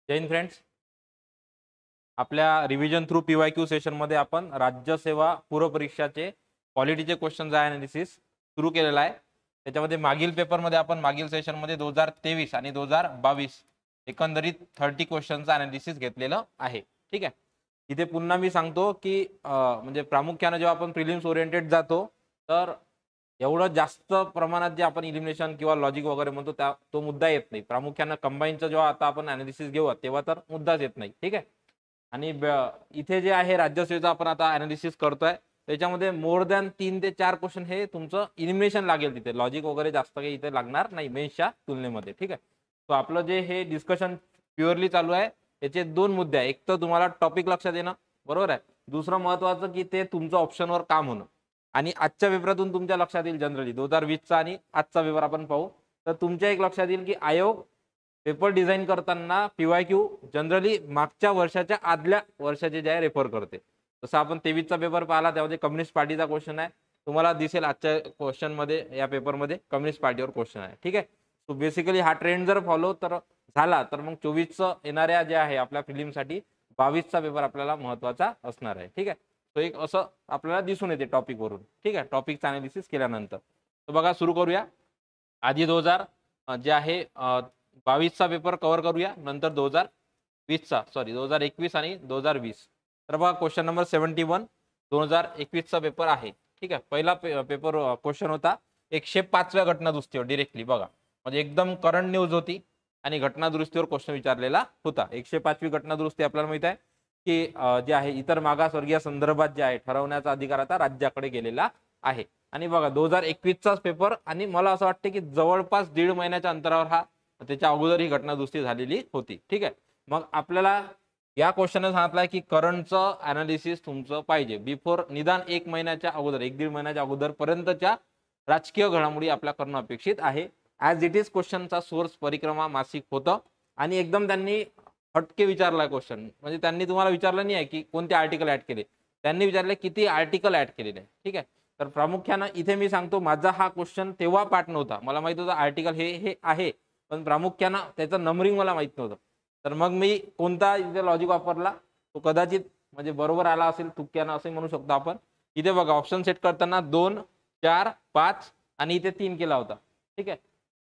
जय Hind friends. आपल्या revision through PYQ session मध्ये आपण राज्य सेवा पूर्व परीक्षाचे क्वालिटीचे क्वेश्चन्स ॲनालिसिस सुरू केलेला आहे. त्याच्यामध्ये मागील पेपरमध्ये आपण मागील सेशनमध्ये 2023 आणि 2022 एकंदरीत 30 क्वेश्चनचं ॲनालिसिस घेतलेलं आहे. ठीक आहे. इथे पुन्हा मी सांगतो की म्हणजे प्रामुख्याने जेव्हा आपण प्रिलिम्स ओरिएंटेड जातो तर एवढं जास्त प्रमाणात जे आपण इलिमिनेशन किंवा लॉजिक वगैरे म्हणतो तो मुद्दा येत नाही. प्रामुख्याने कंबाईनचं जेव्हा आता आपण ॲनालिसिस घेऊ तेव्हा तर मुद्दाच येत नाही. ठीक आहे. आणि इथे जे आहे राज्यसेवेचं आपण आता ॲनालिसिस करतोय त्याच्यामध्ये मोर दॅन 3 ते 4 क्वेश्चन हे तुमचं इलिमिनेशन लागेल. तिथे लॉजिक वगैरे जास्त काही इथे लागणार नाही मेन्सच्या तुलनेमध्ये. ठीक आहे. तो आपलं जे हे डिस्कशन प्युअरली चालू आहे याचे दोन मुद्दे आहे. एक तर तुम्हाला टॉपिक लक्षात येणं, बरोबर आहे. दुसरं महत्त्वाचं की ते तुमचं ऑप्शनवर काम होणं. आणि आजच्या पेपरातून तुमच्या लक्षात येईल जनरली 2020चा आणि आजचा पेपर आपण पाहू तर तुमच्या एक लक्षात येईल की आयोग पेपर डिझाईन करताना PYQ जनरली मागच्या वर्षाच्या आदल्या वर्षाचे जे आहे रेफर करते. जसं आपण 23चा पेपर पाहिला त्यामध्ये कम्युनिस्ट पार्टीचा क्वेश्चन आहे. तुम्हाला दिसेल आजच्या क्वेश्चनमध्ये या पेपरमध्ये कम्युनिस्ट पार्टीवर क्वेश्चन आहे. ठीक आहे. सो बेसिकली हा ट्रेंड जर फॉलो तर झाला तर मग 24चं येणाऱ्या जे आहे आपल्या फिल्मसाठी 22चा पेपर आपल्याला महत्त्वाचा असणार आहे. ठीक आहे. तो एक असं आपल्याला दिसून येते टॉपिकवरून. ठीक आहे. टॉपिकचं ॲनालिसिस केल्यानंतर तर बघा सुरू करूया. आधी 2000 जे आहे 22चा पेपर कव्हर करूया. नंतर 2020चा 2021 आणि 2020. तर बघा क्वेश्चन नंबर 71 2021चा पेपर आहे. ठीक आहे. पहिला पेपर क्वेश्चन होता 105व्या घटना दुरुस्तीवर डायरेक्टली बघा. म्हणजे एकदम करंट न्यूज होती आणि घटना दुरुस्तीवर क्वेश्चन विचारलेला होता. 105वी घटना दुरुस्ती आपल्याला माहित आहे की जे आहे इतर मागासवर्गीय संदर्भात जे आहे ठरवण्याचा अधिकार आता राज्याकडे गेलेला आहे. आणि बघा 2021चाच पेपर आणि मला असं वाटतं की जवळपास 1.5 महिन्याच्या अंतरावर त्याच्या अगोदर ही घटना दुरुस्ती झालेली होती. ठीक आहे. मग आपल्याला या क्वेश्चनने सांगितलंय की करंटचं ॲनालिसिस तुमचं पाहिजे बिफोर निदान 1 महिन्याच्या अगोदर 1-1.5 महिन्याच्या अगोदर पर्यंतच्या राजकीय घडामोडी आपल्या करणं अपेक्षित आहे. ॲज इट इज क्वेश्चनचा सोर्स परिक्रमा मासिक होतं आणि एकदम त्यांनी हटके विचारला क्वेश्चन. म्हणजे त्यांनी तुम्हाला विचारलं नाही आहे की कोणते आर्टिकल ऍड केले, त्यांनी विचारले किती आर्टिकल ऍड केलेले आहे. ठीक आहे. तर प्रामुख्यानं इथे मी सांगतो माझा हा क्वेश्चन तेव्हा पाठ नव्हता. मला माहित होतं आर्टिकल हे आहे पण प्रामुख्यानं त्याचं नंबरिंग मला माहित नव्हतं. तर मग मी कोणता इथे लॉजिक वापरला तो कदाचित म्हणजे बरोबर आला असेल तुक्यानं असं म्हणू शकतो आपण. इथे बघा ऑप्शन सेट करताना 2, 4, 5 आणि इथे 3 केला होता. ठीक आहे.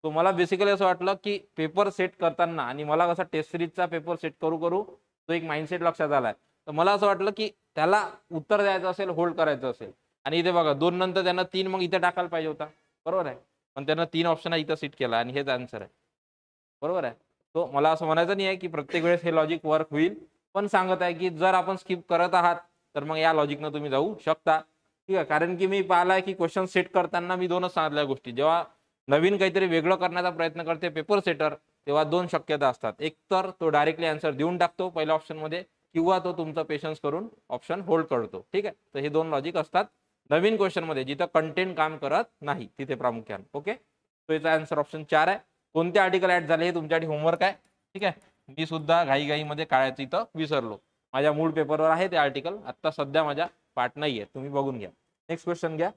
तो मला बेसिकली असं वाटलं की पेपर सेट करताना आणि मला कसा टेस्ट सिरीजचा पेपर सेट करू करू तो एक माइंडसेट लक्षात आलाय. तर मला असं वाटलं की त्याला उत्तर द्यायचं असेल होल्ड करायचं असेल आणि इथे बघा 2 नंतर त्यांना 3 मग इथे टाकायला पाहिजे होता. बरोबर आहे. पण त्यांना 3 ऑप्शन इथं सेट केला आणि हेच आन्सर आहे. बरोबर आहे. तो मला असं म्हणायचं नाही आहे की प्रत्येक वेळेस हे लॉजिक वर्क होईल. पण सांगत आहे की जर आपण स्किप करत आहात तर मग या लॉजिकनं तुम्ही जाऊ शकता. ठीक आहे. कारण की मी पाहिलाय की क्वेश्चन सेट करताना मी 2च सांगितल्या गोष्टी. जेव्हा नवीन काहीतरी वेगळं करण्याचा प्रयत्न करते पेपर सेटर तेव्हा 2 शक्यता असतात. एक तर तो डायरेक्टली आन्सर देऊन टाकतो पहिल्या ऑप्शनमध्ये किंवा तो तुमचा पेशन्स करून ऑप्शन होल्ड करतो. ठीक आहे. तर हे 2 लॉजिक असतात नवीन क्वेश्चनमध्ये जिथं कंटेंट काम करत नाही तिथे प्रामुख्याने. ओके. तो याचा आन्सर ऑप्शन 4 आहे. कोणते आर्टिकल ऍड झाले हे तुमच्यासाठी होमवर्क आहे. ठीक आहे. मी सुद्धा घाईघाईमध्ये काढायचं इथं विसरलो. माझ्या मूळ पेपरवर आहे ते आर्टिकल. आता सध्या माझ्या पाठ नाहीये. तुम्ही बघून घ्या. नेक्स्ट क्वेश्चन घ्या.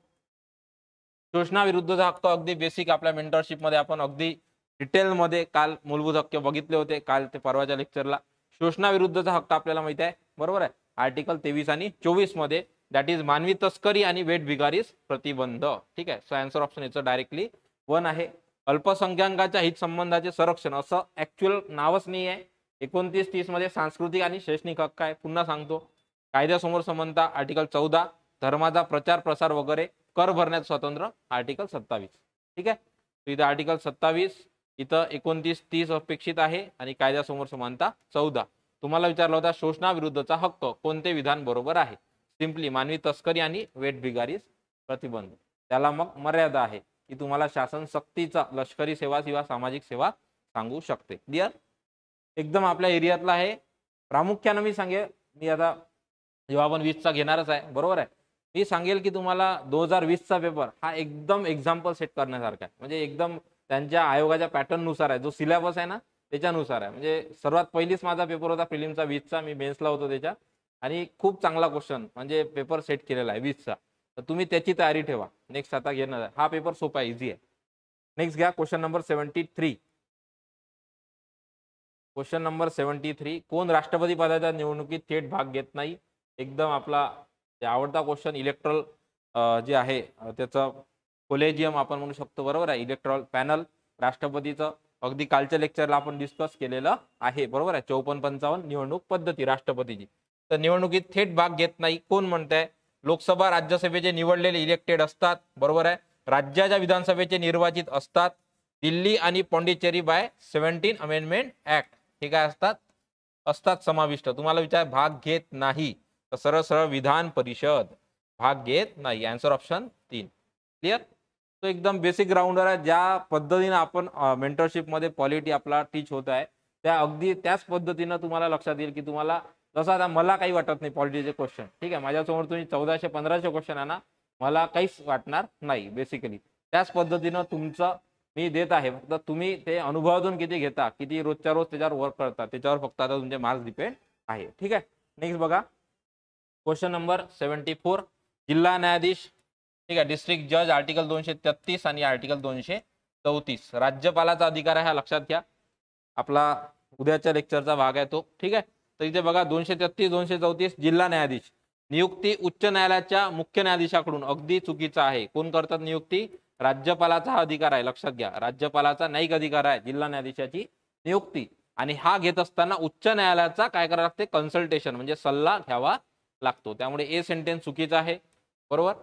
शोषणाविरुद्धचा हक्क अगदी बेसिक आपल्या मेंटरशिपमध्ये आपण अगदी डिटेलमध्ये काल मूलभूत हक्क बघितले होते. काल ते परवाच्या लेक्चरला शोषणाविरुद्धचा हक्क आपल्याला माहिती आहे. बरोबर आहे. आर्टिकल 23 आणि 24 मध्ये दॅट इज मानवी तस्करी आणि वेठबिगारीस प्रतिबंध. ठीक आहे. सो आन्सर ऑप्शन याचं डायरेक्टली 1 आहे. अल्पसंख्याकांच्या हित संबंधाचे संरक्षण असं ऍक्च्युअल नावच नाही आहे. 29-30 मध्ये सांस्कृतिक आणि शैक्षणिक हक्क आहे. पुन्हा सांगतो कायद्यासमोर समानता आर्टिकल 14, धर्माचा प्रचार प्रसार वगैरे, कर भरण्याचं स्वातंत्र्य आर्टिकल 27. ठीक आहे. इथं आर्टिकल 27 इथं 29-30 अपेक्षित आहे आणि कायद्यासमोर समानता 14. तुम्हाला विचारला होता शोषणाविरुद्धचा हक्क कोणते विधान बरोबर आहे. सिंपली मानवी तस्करी आणि वेठबिगारीस प्रतिबंध. त्याला मग मर्यादा आहे की तुम्हाला शासन सक्तीचा लष्करी सेवा किंवा सामाजिक सेवा सांगू शकते. क्लिअर. एकदम आपल्या एरियातला आहे. प्रामुख्यानं मी सांगेल मी आता जेव्हा आपण 20चा घेणारच आहे. बरोबर आहे. मी सांगेल की तुम्हाला 2020चा पेपर हा एकदम एक्झाम्पल सेट करण्यासारखा आहे. म्हणजे एकदम त्यांच्या आयोगाच्या पॅटर्ननुसार आहे. जो सिलेबस आहे ना त्याच्यानुसार आहे. म्हणजे सर्वात पहिलीच माझा पेपर होता प्रिलिमचा 20चा. मी बेंचला होतो त्याच्या आणि खूप चांगला क्वेश्चन म्हणजे पेपर सेट केलेला आहे 20चा. तर तुम्ही त्याची तयारी ठेवा. नेक्स्ट आता घेणार आहे. हा पेपर सोपा आहे, इझी आहे. नेक्स्ट घ्या क्वेश्चन नंबर 73. क्वेश्चन नंबर 73, कोण राष्ट्रपती पदाच्या निवडणुकीत थेट भाग घेत नाही? एकदम आपला आवडता क्वेश्चन. इलेक्ट्रल जे आहे त्याचं कोलेजियम आपण म्हणू शकतो, बरोबर आहे. इलेक्ट्रल पॅनल राष्ट्रपतीचं अगदी कालच्या लेक्चरला आपण डिस्कस केलेलं आहे, बरोबर आहे. 54-55 निवडणूक पद्धती राष्ट्रपतीची. तर निवडणुकीत थेट भाग घेत नाही कोण म्हणताय? लोकसभा राज्यसभेचे निवडलेले इलेक्टेड असतात, बरोबर आहे. राज्याच्या विधानसभेचे निर्वाचित असतात. दिल्ली आणि पॉंडिचेरी बाय 17 अमेंडमेंट ऍक्ट हे काय असतात समाविष्ट. तुम्हाला विचार भाग घेत नाही तर सरळ सरळ विधान परिषद भाग घेत नाही. Answer option 3. क्लिअर. तो एकदम बेसिक ग्राउंडर आहे. ज्या पद्धतीने आपण मेंटरशिप मध्ये पॉलिटी आपला टीच होत आहे त्या अगदी त्याच पद्धतीनं तुम्हाला लक्षात येईल की तुम्हाला जसं आता मला काही वाटत नाही पॉलिटीचे क्वेश्चन, ठीक आहे. माझ्यासमोर तुम्ही 1400-1500 क्वेश्चन आहे ना, मला काहीच वाटणार नाही बेसिकली. त्याच पद्धतीनं तुमचं मी देत आहे. फक्त तुम्ही ते अनुभवातून किती घेता, किती रोजच्या रोज त्याच्यावर वर्क करता, त्याच्यावर फक्त आता तुमचे मार्क्स डिपेंड आहे, ठीक आहे. नेक्स्ट बघा क्वेश्चन नंबर 74, जिल्हा न्यायाधीश, ठीक आहे. डिस्ट्रिक्ट जज आर्टिकल 233 आणि आर्टिकल 234. राज्यपालाचा अधिकार आहे हा लक्षात घ्या. आपला उद्याच्या लेक्चरचा भाग आहे तो, ठीक आहे. तर इथे बघा 233-234 जिल्हा न्यायाधीश नियुक्ती उच्च न्यायालयाच्या मुख्य न्यायाधीशाकडून अगदी चुकीचं आहे. कोण करतात नियुक्ती? राज्यपालाचा हा अधिकार आहे, लक्षात घ्या. राज्यपालाचा न्यायिक अधिकार आहे जिल्हा न्यायाधीशाची नियुक्ती. आणि हा घेत असताना उच्च न्यायालयाचा काय करावं लागते? कन्सल्टेशन म्हणजे सल्ला घ्यावा लागतो. त्यामुळे ए सेंटेन्स चुकीचा आहे, बरोबर.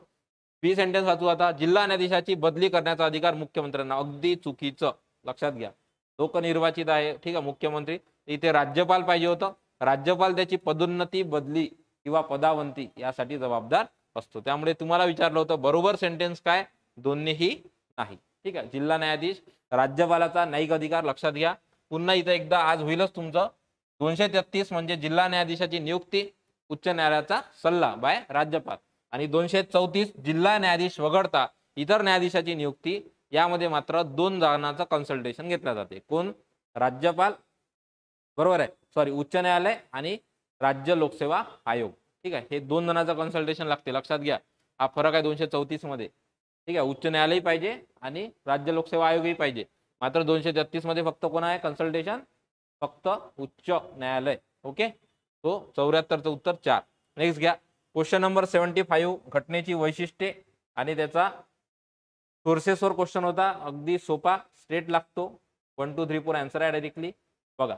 बी सेंटेन्स वाचू आता. जिल्हा न्यायाधीशाची बदली करण्याचा अधिकार मुख्यमंत्र्यांना, अगदी चुकीचं, लक्षात घ्या. लोकनिर्वाचित आहे, ठीक आहे, मुख्यमंत्री. इथे राज्यपाल पाहिजे होतं. राज्यपाल त्याची पदोन्नती, बदली किंवा पदावंती यासाठी जबाबदार असतो. त्यामुळे तुम्हाला विचारलं होतं बरोबर सेंटेन्स काय? दोन्हीही नाही, ठीक आहे. जिल्हा न्यायाधीश राज्यपालाचा न्यायिक अधिकार लक्षात घ्या. पुन्हा इथं एकदा आज होईलच तुमचं. 233 म्हणजे जिल्हा न्यायाधीशाची नियुक्ती, उच्च न्यायालयाचा सल्ला बाय राज्यपाल. आणि 234 जिल्हा न्यायाधीश वगळता इतर न्यायाधीशाची नियुक्ती. यामध्ये मात्र 2 जणांचं कन्सल्टेशन घेतलं जाते. कोण? राज्यपाल, बरोबर आहे, सॉरी, उच्च न्यायालय आणि राज्य लोकसेवा आयोग, ठीक आहे. हे 2 जणांचं कन्सल्टेशन लागते, लक्षात घ्या. हा फरक आहे 234 मध्ये, ठीक आहे. उच्च न्यायालय पाहिजे आणि राज्य लोकसेवा आयोगही पाहिजे. मात्र 233 मध्ये फक्त कोण आहे कन्सल्टेशन? फक्त उच्च न्यायालय. ओके. तो 74चं उत्तर 4. नेक्स्ट घ्या क्वेश्चन नंबर 75, घटनेची वैशिष्ट्ये आणि त्याचा सोर्सेसवर क्वेश्चन होता. अगदी सोपा, स्ट्रेट लागतो. 1 2 3 4 आन्सर आहे डायरेक्टली. बघा,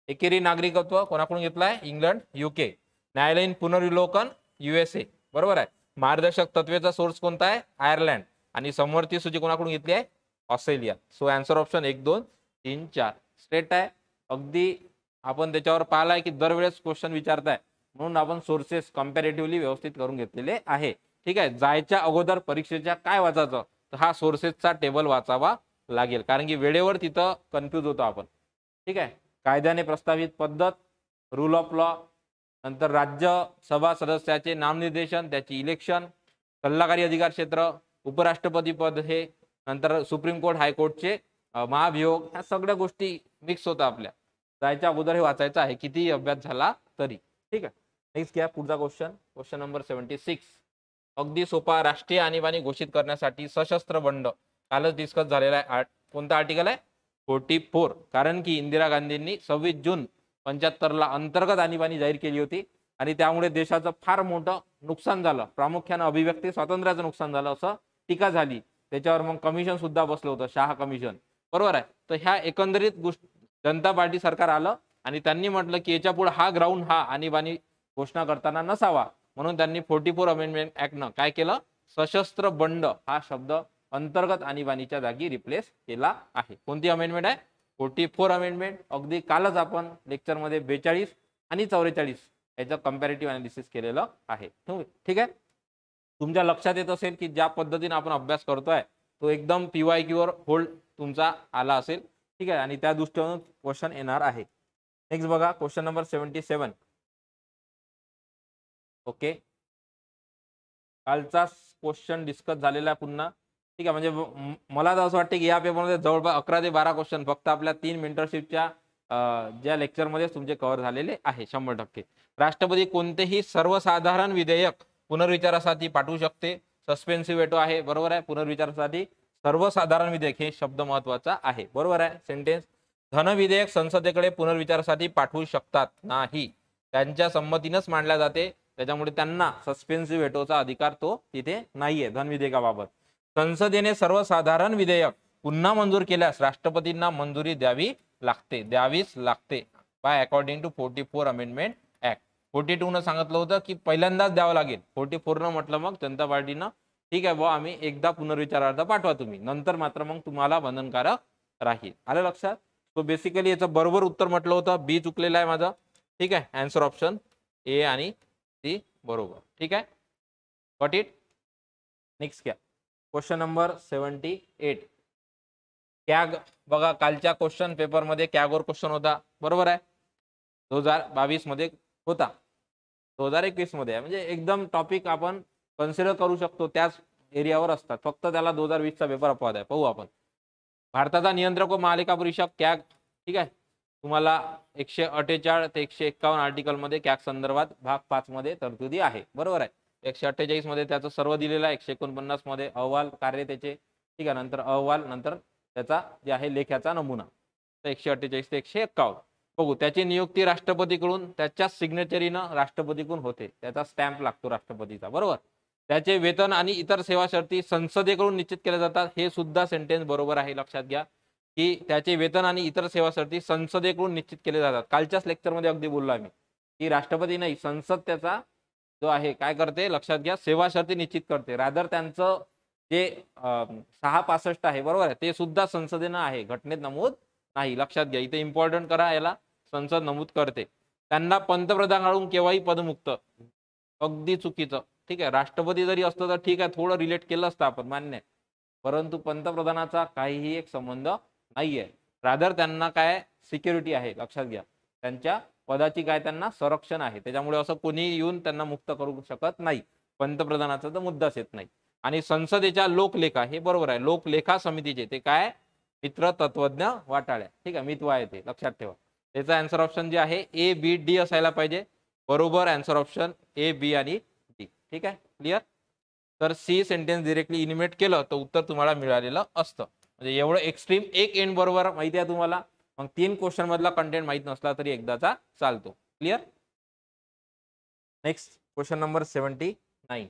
एकेरी नागरिकत्व कोणाकडून घेतलाय? England, UK. न्यायालयीन पुनर्विलोकन USA, बरोबर आहे. मार्गदर्शक तत्वेचा सोर्स कोणता आहे? आयर्लंड. आणि समवर्ती सूची कोणाकडून घेतली आहे? Australia. So answer option 1 2 3 4 straight आहे. अगदी आपण त्याच्यावर पाहिलाय की दरवेळेस क्वेश्चन विचारताय म्हणून आपण सोर्सेस कम्पॅरेटिव्हली व्यवस्थित करून घेतलेले आहे, ठीक आहे. जायच्या अगोदर परीक्षेच्या काय वाचायचं? तर हा सोर्सेसचा टेबल वाचावा लागेल, कारण की वेळेवर तिथं कन्फ्यूज होतो आपण, ठीक आहे. कायद्याने प्रस्तावित पद्धत, रूल ऑफ लॉ, नंतर राज्यसभा सदस्याचे नामनिर्देशन, त्याची इलेक्शन, सल्लागारी अधिकार क्षेत्र, उपराष्ट्रपती पद हे, नंतर सुप्रीम कोर्ट हायकोर्टचे महाभियोग, ह्या सगळ्या गोष्टी मिक्स होतात आपल्या. जायच्या अगोदर हे वाचायचं आहे कितीही अभ्यास झाला तरी, ठीक आहे. नेक्स्ट घ्या पुढचा क्वेश्चन. क्वेश्चन नंबर 76, अगदी सोपा. राष्ट्रीय आणीबाणी घोषित करण्यासाठी सशस्त्र बंड कालच डिस्कस झालेला आहे. कोणता आर्टिकल आहे? 44. कारण की इंदिरा गांधींनी 26 जून 75ला अंतर्गत आणीबाणी जाहीर केली होती आणि त्यामुळे देशाचं फार मोठं नुकसान झालं. प्रामुख्याने अभिव्यक्ती स्वातंत्र्याचं नुकसान झालं असं टीका झाली. त्याच्यावर मग कमिशन सुद्धा बसलं होतं, शहा कमिशन, बरोबर आहे. तर ह्या एकंदरीत गोष्ट जनता पार्टी सरकार आलं आणि त्यांनी म्हटलं की याच्या पुढे हा ग्राउंड हा आणीबाणी घोषणा करताना नसावा, म्हणून त्यांनी 44 अमेंडमेंट ऍक्टनं काय केलं? सशस्त्र बंड हा शब्द अंतर्गत आणीबाणीच्या जागी रिप्लेस केला आहे. कोणती अमेंडमेंट आहे? 44 अमेंडमेंट. अगदी कालच आपण लेक्चरमध्ये 42 आणि 44 याचं कम्पॅरेटिव्ह अनालिसिस केलेलं आहे, ठीक आहे. तुमच्या लक्षात येत असेल की ज्या पद्धतीने आपण अभ्यास करतोय तो एकदम PYQ वर होल्ड तुमचा आला असेल, ठीक आहे. आणि त्या दृष्टीने क्वेश्चन येणार आहे. नेक्स्ट बघा क्वेश्चन नंबर 77. ओके, कालचा क्वेश्चन डिस्कस झालेला आहे पुन्हा, ठीक आहे. म्हणजे मला तर असं वाटतं की या पेपरमध्ये जवळपास 11 ते 12 क्वेश्चन फक्त आपल्या 3 मेंटरशिपच्या ज्या लेक्चरमध्ये तुमचे कव्हर झालेले आहे 100%. राष्ट्रपती कोणतेही सर्वसाधारण विधेयक पुनर्विचारासाठी पाठवू शकते. सस्पेन्सिव्ह वेटो आहे, बरोबर आहे. पुनर्विचारासाठी सर्वसाधारण विधेयक हे शब्द महत्वाचा आहे, बरोबर आहे सेंटेन्स. धन विधेयक संसदेकडे पुनर्विचारासाठी पाठवू शकतात नाही, त्यांच्या संमतीनंच मांडल्या जाते, त्याच्यामुळे त्यांना सस्पेन्सिव्ह व्हेटोचा अधिकार तो तिथे नाहीये धन विधेयकाबाबत. संसदेने सर्वसाधारण विधेयक पुन्हा मंजूर केल्यास राष्ट्रपतींना मंजुरी द्यावीच लागते by according to 44 amendment act. 42 न सांगितलं होतं की पहिल्यांदाच द्यावं लागेल. 44 न म्हटलं मग जनता पार्टीनं ठीक आहे बुवा आम्ही एकदा पुनर्विचारार्थ पाठवा तुम्ही, नंतर मात्र मग तुम्हाला बंधनकारक राहील. आलं लक्षात? सो बेसिकली याचं बरोबर उत्तर म्हटलं होतं बी चुकलेलं आहे माझं. ठीक आहे, आन्सर ऑप्शन ए आणि सी बरोबर. ठीक आहे, गॉट इट. नेक्स्ट घ्या क्वेश्चन नंबर 78. कॅग बघा कालच्या क्वेश्चन पेपर मध्ये कॅगवर क्वेश्चन होता, बरोबर आहे. 2022 मध्ये होता, 2021 मध्ये आहे, म्हणजे एकदम टॉपिक आपण कन्सिडर करू शकतो त्याच एरियावर असतात, फक्त त्याला 2020 चा पेपर अपवाद आहे. पाहू आपण. भारताचा नियंत्रक व महालेखा परीक्षक कॅग, ठीक आहे, तुम्हाला 148 ते 151 आर्टिकल मध्ये कॅग संदर्भात भाग 5 मध्ये तरतुदी आहे, बरोबर आहे. 148 मध्ये त्याचं सर्व दिलेलं आहे, 149 मध्ये अहवाल कार्य त्याचे, ठीक आहे, नंतर अहवाल, नंतर त्याचा जे आहे लेख्याचा नमुना. तर 148 ते 151 बघू. त्याची नियुक्ती राष्ट्रपतीकडून त्याच्या सिग्नेचरीनं राष्ट्रपतीकडून होते, त्याचा स्टॅम्प लागतो राष्ट्रपतीचा, बरोबर. त्याचे वेतन आणि इतर सेवा शर्ती संसदेकडून निश्चित केल्या जातात, हे सुद्धा सेंटेन्स बरोबर आहे. लक्षात घ्या की त्याचे वेतन आणि इतर सेवा शर्ती संसदेकडून निश्चित केले जातात. कालच्याच लेक्चरमध्ये अगदी बोललो आम्ही की राष्ट्रपती नाही, संसद त्याचा जो आहे काय करते, लक्षात घ्या, सेवा शर्ती निश्चित करते. रादर त्यांचं जे 665 आहे, बरोबर आहे, ते सुद्धा संसदेनं आहे, घटनेत नमूद नाही. लक्षात घ्या, इथे इम्पॉर्टंट करा, याला संसद नमूद करते. त्यांना पंतप्रधानाकडून केव्हाही पदमुक्त, अगदी चुकीचं. ठीक आहे, राष्ट्रपती जरी असतं तर ठीक आहे, थोडं रिलेट केलं असतं आपण, मान्य आहे, परंतु पंतप्रधानाचा काहीही एक संबंध नाहीये. रादर त्यांना काय सिक्युरिटी आहे, लक्षात घ्या, त्यांच्या पदाची काय त्यांना संरक्षण आहे, त्याच्यामुळे असं कोणी येऊन त्यांना मुक्त करू शकत नाही. पंतप्रधानाचा तर मुद्दाच येत नाही. आणि संसदेच्या लोकलेखा, हे बरोबर आहे, लोकलेखा समितीचे ते काय मित्र तत्वज्ञ वाटाळ्या, ठीक आहे, मित्व आहे ते, लक्षात ठेवा. त्याचा आन्सर ऑप्शन जे आहे ए बी डी असायला पाहिजे, बरोबर. आन्सर ऑप्शन ए बी आणि डी. ठीक आहे, क्लिअर. तर सी सेंटेन्स डिरेक्टली इनिमेट केलं तर उत्तर तुम्हाला मिळालेलं असतं. म्हणजे एवढं एक्स्ट्रीम एक एंड बरोबर माहिती आहे तुम्हाला, मग 3 क्वेश्चन मधला कंटेंट माहित नसला तरी एकदाचा चालतो. क्लिअर. Next question number 79.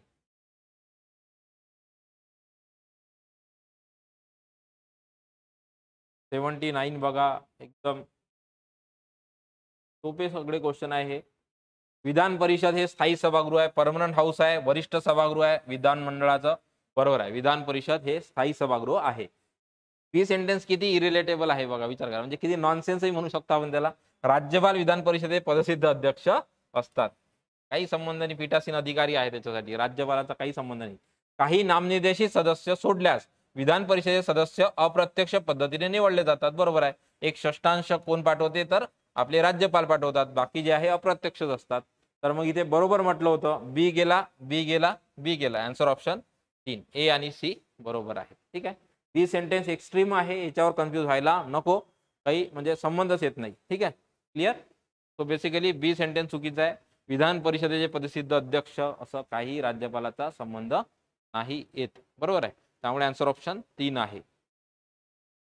79 बघा, एकदम सोपे सगळे क्वेश्चन आहे हे. विधान परिषद हे स्थायी सभागृह आहे, परमनंट हाऊस आहे, वरिष्ठ सभागृह आहे विधानमंडळाचं, बरोबर आहे. विधान परिषद हे स्थायी सभागृह आहे. ही सेंटेन्स किती इरिलेटेबल आहे बघा, विचार करा, म्हणजे किती नॉनसेन्सही म्हणू शकतो आपण त्याला. राज्यपाल विधान परिषदेचे पदसिद्ध अध्यक्ष असतात, काही संबंध नाही, पीठासीन अधिकारी आहे त्याच्यासाठी, राज्यपालाचा काही संबंध नाही. काही नामनिर्देशित सदस्य सोडल्यास विधान परिषदेचे सदस्य अप्रत्यक्ष पद्धतीने निवडले जातात, बरोबर आहे. एक षष्ठांश कोण पाठवते, तर आपले राज्यपाल पाठवतात, बाकी जे आहे अप्रत्यक्षच असतात. तर मग इथे बरोबर म्हटलं होतं, बी गेला बी गेला बी गेला, आन्सर ऑप्शन 3 ए आणि सी बरोबर आहे. ठीक आहे, ही सेंटेन्स एक्स्ट्रीम आहे, याच्यावर कन्फ्यूज व्हायला नको, काही म्हणजे संबंधच येत नाही. ठीक आहे, क्लिअर. सो बेसिकली बी सेंटेन्स चुकीचा आहे. विधान परिषदेचे पदसिद्ध अध्यक्ष असं काही राज्यपालाचा संबंध नाही येत, बरोबर आहे. त्यामुळे आन्सर ऑप्शन 3 आहे.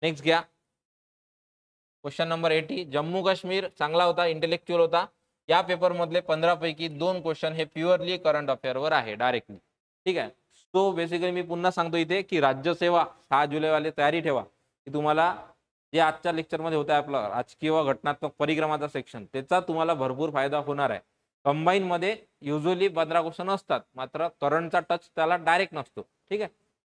नेक्स्ट घ्या क्वेश्चन नंबर 80. जम्मू काश्मीर चांगला होता, इंटेलेक्च्युअल होता. या पेपर मधले 15 पैकी 2 क्वेश्चन हे प्युअरली करंट अफेअर वर आहे, डायरेक्टली. ठीक आहे. सो बेसिकली मी पुन्हा सांगतो इथे की राज्यसेवा 6 जुलै वाले तयारी ठेवा, की तुम्हाला जे आजच्या लेक्चर मध्ये होतं आपलं राजकीय व घटनात्मक परिक्रमाचा सेक्शन, त्याचा तुम्हाला भरपूर फायदा होणार आहे. कंबाईन मध्ये युजली 15 क्वेश्चन असतात, मात्र करंटचा टच त्याला डायरेक्ट नसतो. ठीक आहे,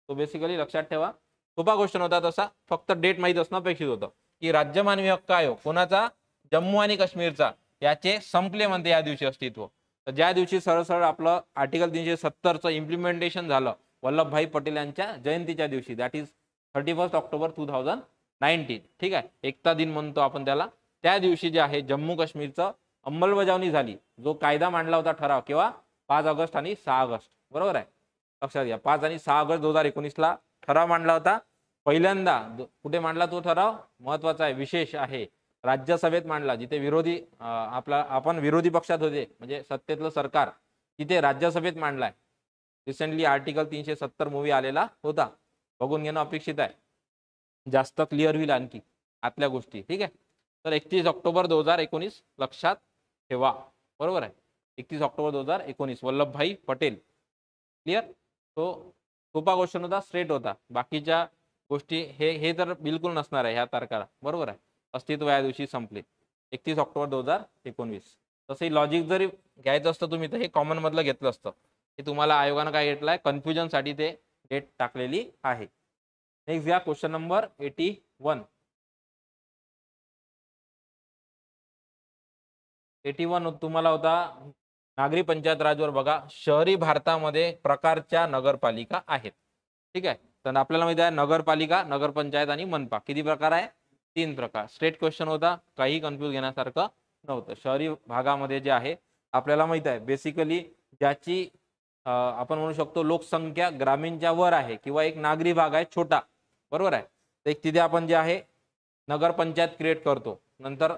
तो बेसिकली लक्षात ठेवा. सोपा क्वेश्चन होता तसा, फक्त डेट माहित असणं अपेक्षित होतं की राज्य मानवी हक्क आयोग कोणाचा, जम्मू आणि काश्मीरचा, याचे संपले म्हणते या दिवशी अस्तित्व. तर ज्या दिवशी सरळ सरळ आपलं आर्टिकल 370चं इम्प्लिमेंटेशन झालं वल्लभभाई पटेल यांच्या जयंतीच्या दिवशी, दॅट इज 31 ऑक्टोबर 2019. ठीक आहे, एकता दिन म्हणतो आपण त्याला. त्या दिवशी जे आहे जम्मू काश्मीरचं अंमलबजावणी झाली, जो कायदा मांडला होता ठराव, केव्हा 5 ऑगस्ट आणि 6 ऑगस्ट, बरोबर आहे. लक्षात घ्या, 5 आणि 6 ऑगस्ट 2019 ला ठराव मांडला होता. पहिल्यांदा कुठे मांडला तो ठराव, महत्वाचा आहे, विशेष आहे, राज्यसभेत मांडला, जिथे विरोधी आपण विरोधी पक्षात होते, म्हणजे सत्तेतलं सरकार, तिथे राज्यसभेत मांडलाय. रिसेंटली आर्टिकल 370 मूवी आलेला होता, बघून घेणं अपेक्षित आहे, जास्त क्लिअर होईल आणखी आतल्या गोष्टी. ठीक आहे, तर 31 ऑक्टोबर 2019 लक्षात ठेवा, बरोबर आहे. 31 ऑक्टोबर 2019 वल्लभभाई पटेल. क्लिअर. तो सोपा क्वेश्चन होता, स्ट्रेट होता. बाकीच्या गोष्टी हे तर बिलकुल नसणार आहे ह्या तारखेला, बरोबर आहे. अस्तित्व या दिवशी संपले 31 ऑक्टोबर 2019. तसंही लॉजिक जरी घ्यायचं असतं तुम्ही तर हे कॉमन मधलं घेतलं असतं. हे तुम्हाला आयोगानं काय घेतलंय, कन्फ्युजनसाठी ते डेट टाकलेली आहे. नेक्स्ट घ्या क्वेश्चन नंबर 81. 81 तुम्हाला होता नागरी पंचायत राजवर. बघा, शहरी भारतामध्ये प्रकारच्या नगरपालिका आहेत. ठीक आहे. तर आपल्याला माहिती आहे नगरपालिका, नगरपंचायत आणि मनपा किती प्रकार आहे, 3 प्रकार. स्ट्रेट क्वेश्चन होता, काही कन्फ्यूज घेण्यासारखं नव्हतं. शहरी भागामध्ये जे आहे आपल्याला माहित आहे बेसिकली ज्याची आपण म्हणू शकतो लोकसंख्या ग्रामीणच्या वर आहे किंवा एक नागरी भाग आहे छोटा, बरोबर आहे. तर एक तिथे आपण जे आहे नगरपंचायत क्रिएट करतो. नंतर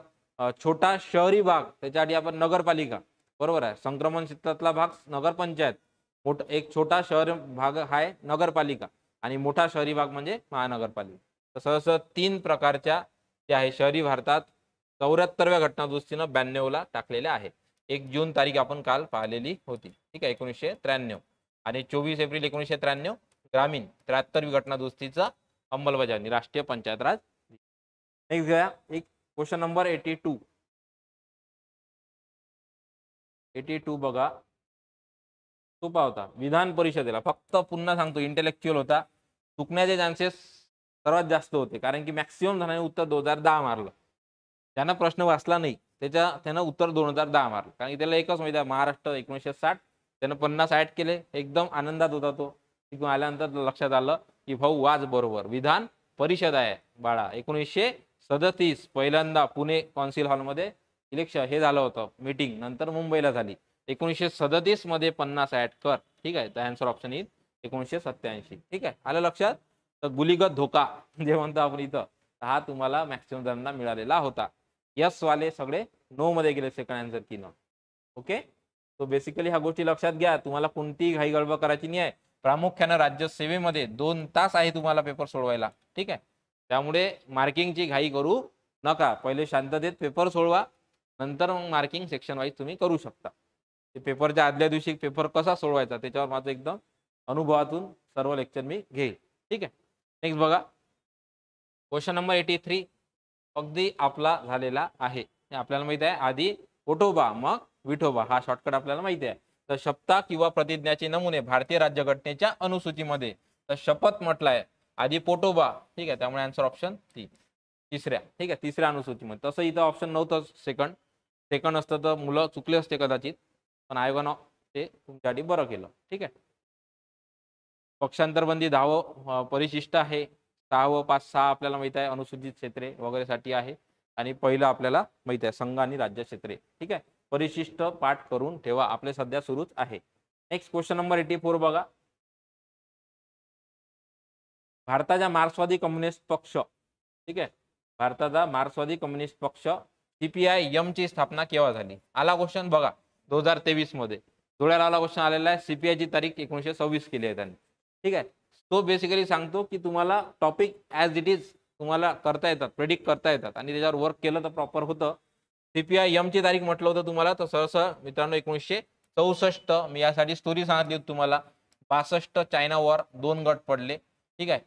छोटा शहरी भाग त्याच्यासाठी आपण नगरपालिका, बरोबर आहे. संक्रमण क्षेत्रातला भाग नगरपंचायत, एक छोटा शहर भाग आहे नगरपालिका आणि मोठा शहरी भाग म्हणजे महानगरपालिका. तसं असं 3 प्रकारच्या जे आहे शहरी भारतात 74व्या घटनादुरुस्तीनं 92ला टाकलेल्या आहे. 1 जून तारीख आपण काल पाहिलेली होती. ठीक आहे, 1993 आणि 24 एप्रिल 1993 ग्रामीण 73वी घटनादुरुस्तीचा अंमलबजावणी राष्ट्रीय पंचायत राज. नेक्स्ट घ्या एक क्वेश्चन नंबर 82. 82 बघा, सोपा होता. विधान परिषदेला फक्त पुन्हा सांगतो इंटेलेक्च्युअल होता. चुकण्याचे चान्सेस सर्वात जास्त होते कारण की मॅक्सिमम जणांनी उत्तर 2010 मारलं. ज्यांना प्रश्न वाचला नाही त्यानं उत्तर 2010 मारलं कारण की त्याला एकच माहिती आहे महाराष्ट्र 1960. त्यानं 50 ऍड केले, एकदम आनंदात होता तो. तिथून आल्यानंतर लक्षात आलं की भाऊ वाज बरोबर, विधान परिषद आहे बाळा. 1937 पहिल्यांदा पुणे कौन्सिल हॉलमध्ये इलेक्शन हे झालं होतं मीटिंग, नंतर मुंबईला झाली. 1937 मध्ये 50 ऍड कर. ठीक आहे, तर आन्सर ऑप्शन येईल 1987. ठीक आहे, आलं लक्षात. तर गुलीगत धोका जे म्हणतो आपण इथं, हा तुम्हाला मॅक्सिमम जणांना मिळालेला होता. यस वाले सगळे नो मध्ये गेले सेकंड आन्सर की नो. ओके, तो बेसिकली ह्या गोष्टी लक्षात घ्या. तुम्हाला कोणतीही घाई गडबड करायची नाही आहे. प्रामुख्यानं राज्यसेवेमध्ये 2 तास आहे तुम्हाला पेपर सोडवायला. ठीक आहे, त्यामुळे मार्किंगची घाई करू नका. पहिले शांततेत पेपर सोडवा, नंतर मग मार्किंग सेक्शन वाईज तुम्ही करू शकता. पेपरच्या आदल्या दिवशी पेपर कसा सोडवायचा त्याच्यावर माझं एकदम अनुभवातून सर्व लेक्चर मी घेईल. ठीक आहे, नेक्स्ट बघा क्वेश्चन नंबर 83 अगदी आपला झालेला आहे. आपल्याला माहिती आहे आधी पोटोबा मग विठोबा, हा शॉर्टकट आपल्याला माहिती आहे. तर शपथा किंवा प्रतिज्ञाचे नमुने भारतीय राज्यघटनेच्या अनुसूचीमध्ये तर शपथ म्हटलाय आधी पोटोबा. ठीक आहे, त्यामुळे आन्सर ऑप्शन तिसऱ्या. ठीक आहे, तिसऱ्या अनुसूचीमध्ये. तसं इथं ऑप्शन नव्हतं सेकंड असतं तर मुलं चुकले असते कदाचित, पण आयोगानं ते तुमच्यासाठी बरं केलं. ठीक आहे, पक्षांतरबंदी 10व परिशिष्ट आहे. 6 व 5 6 आपल्याला माहित आहे अनुसूचित क्षेत्रे वगैरेसाठी आहे आणि पहिलं आपल्याला माहित आहे संघ आणि राज्य क्षेत्रे. ठीक आहे, परिशिष्ट पाठ करून ठेवा, आपले सध्या सुरूच आहे. नेक्स्ट क्वेश्चन नंबर 84 बघा, भारताचा मार्क्सवादी कम्युनिस्ट पक्ष. ठीक आहे, भारताचा मार्क्सवादी कम्युनिस्ट पक्ष CPI-M ची स्थापना केव्हा झाली. आला क्वेश्चन बघा 2023 मध्ये. डोळ्याला आला क्वेश्चन आलेला आहे. CPI ची तारीख 1926 केली आहे त्यांनी. ठीक आहे, तो बेसिकली सांगतो की तुम्हाला टॉपिक ॲज इट इज तुम्हाला करता येतात, प्रेडिक्ट करता येतात आणि त्याच्यावर वर्क केलं तर प्रॉपर होतं. CPI-M ची तारीख म्हटलं होतं तुम्हाला तर सहसा मित्रांनो 1964. मी यासाठी स्टोरी सांगितली होती तुम्हाला. 62 चायना वॉर 2 गट पडले. ठीक आहे,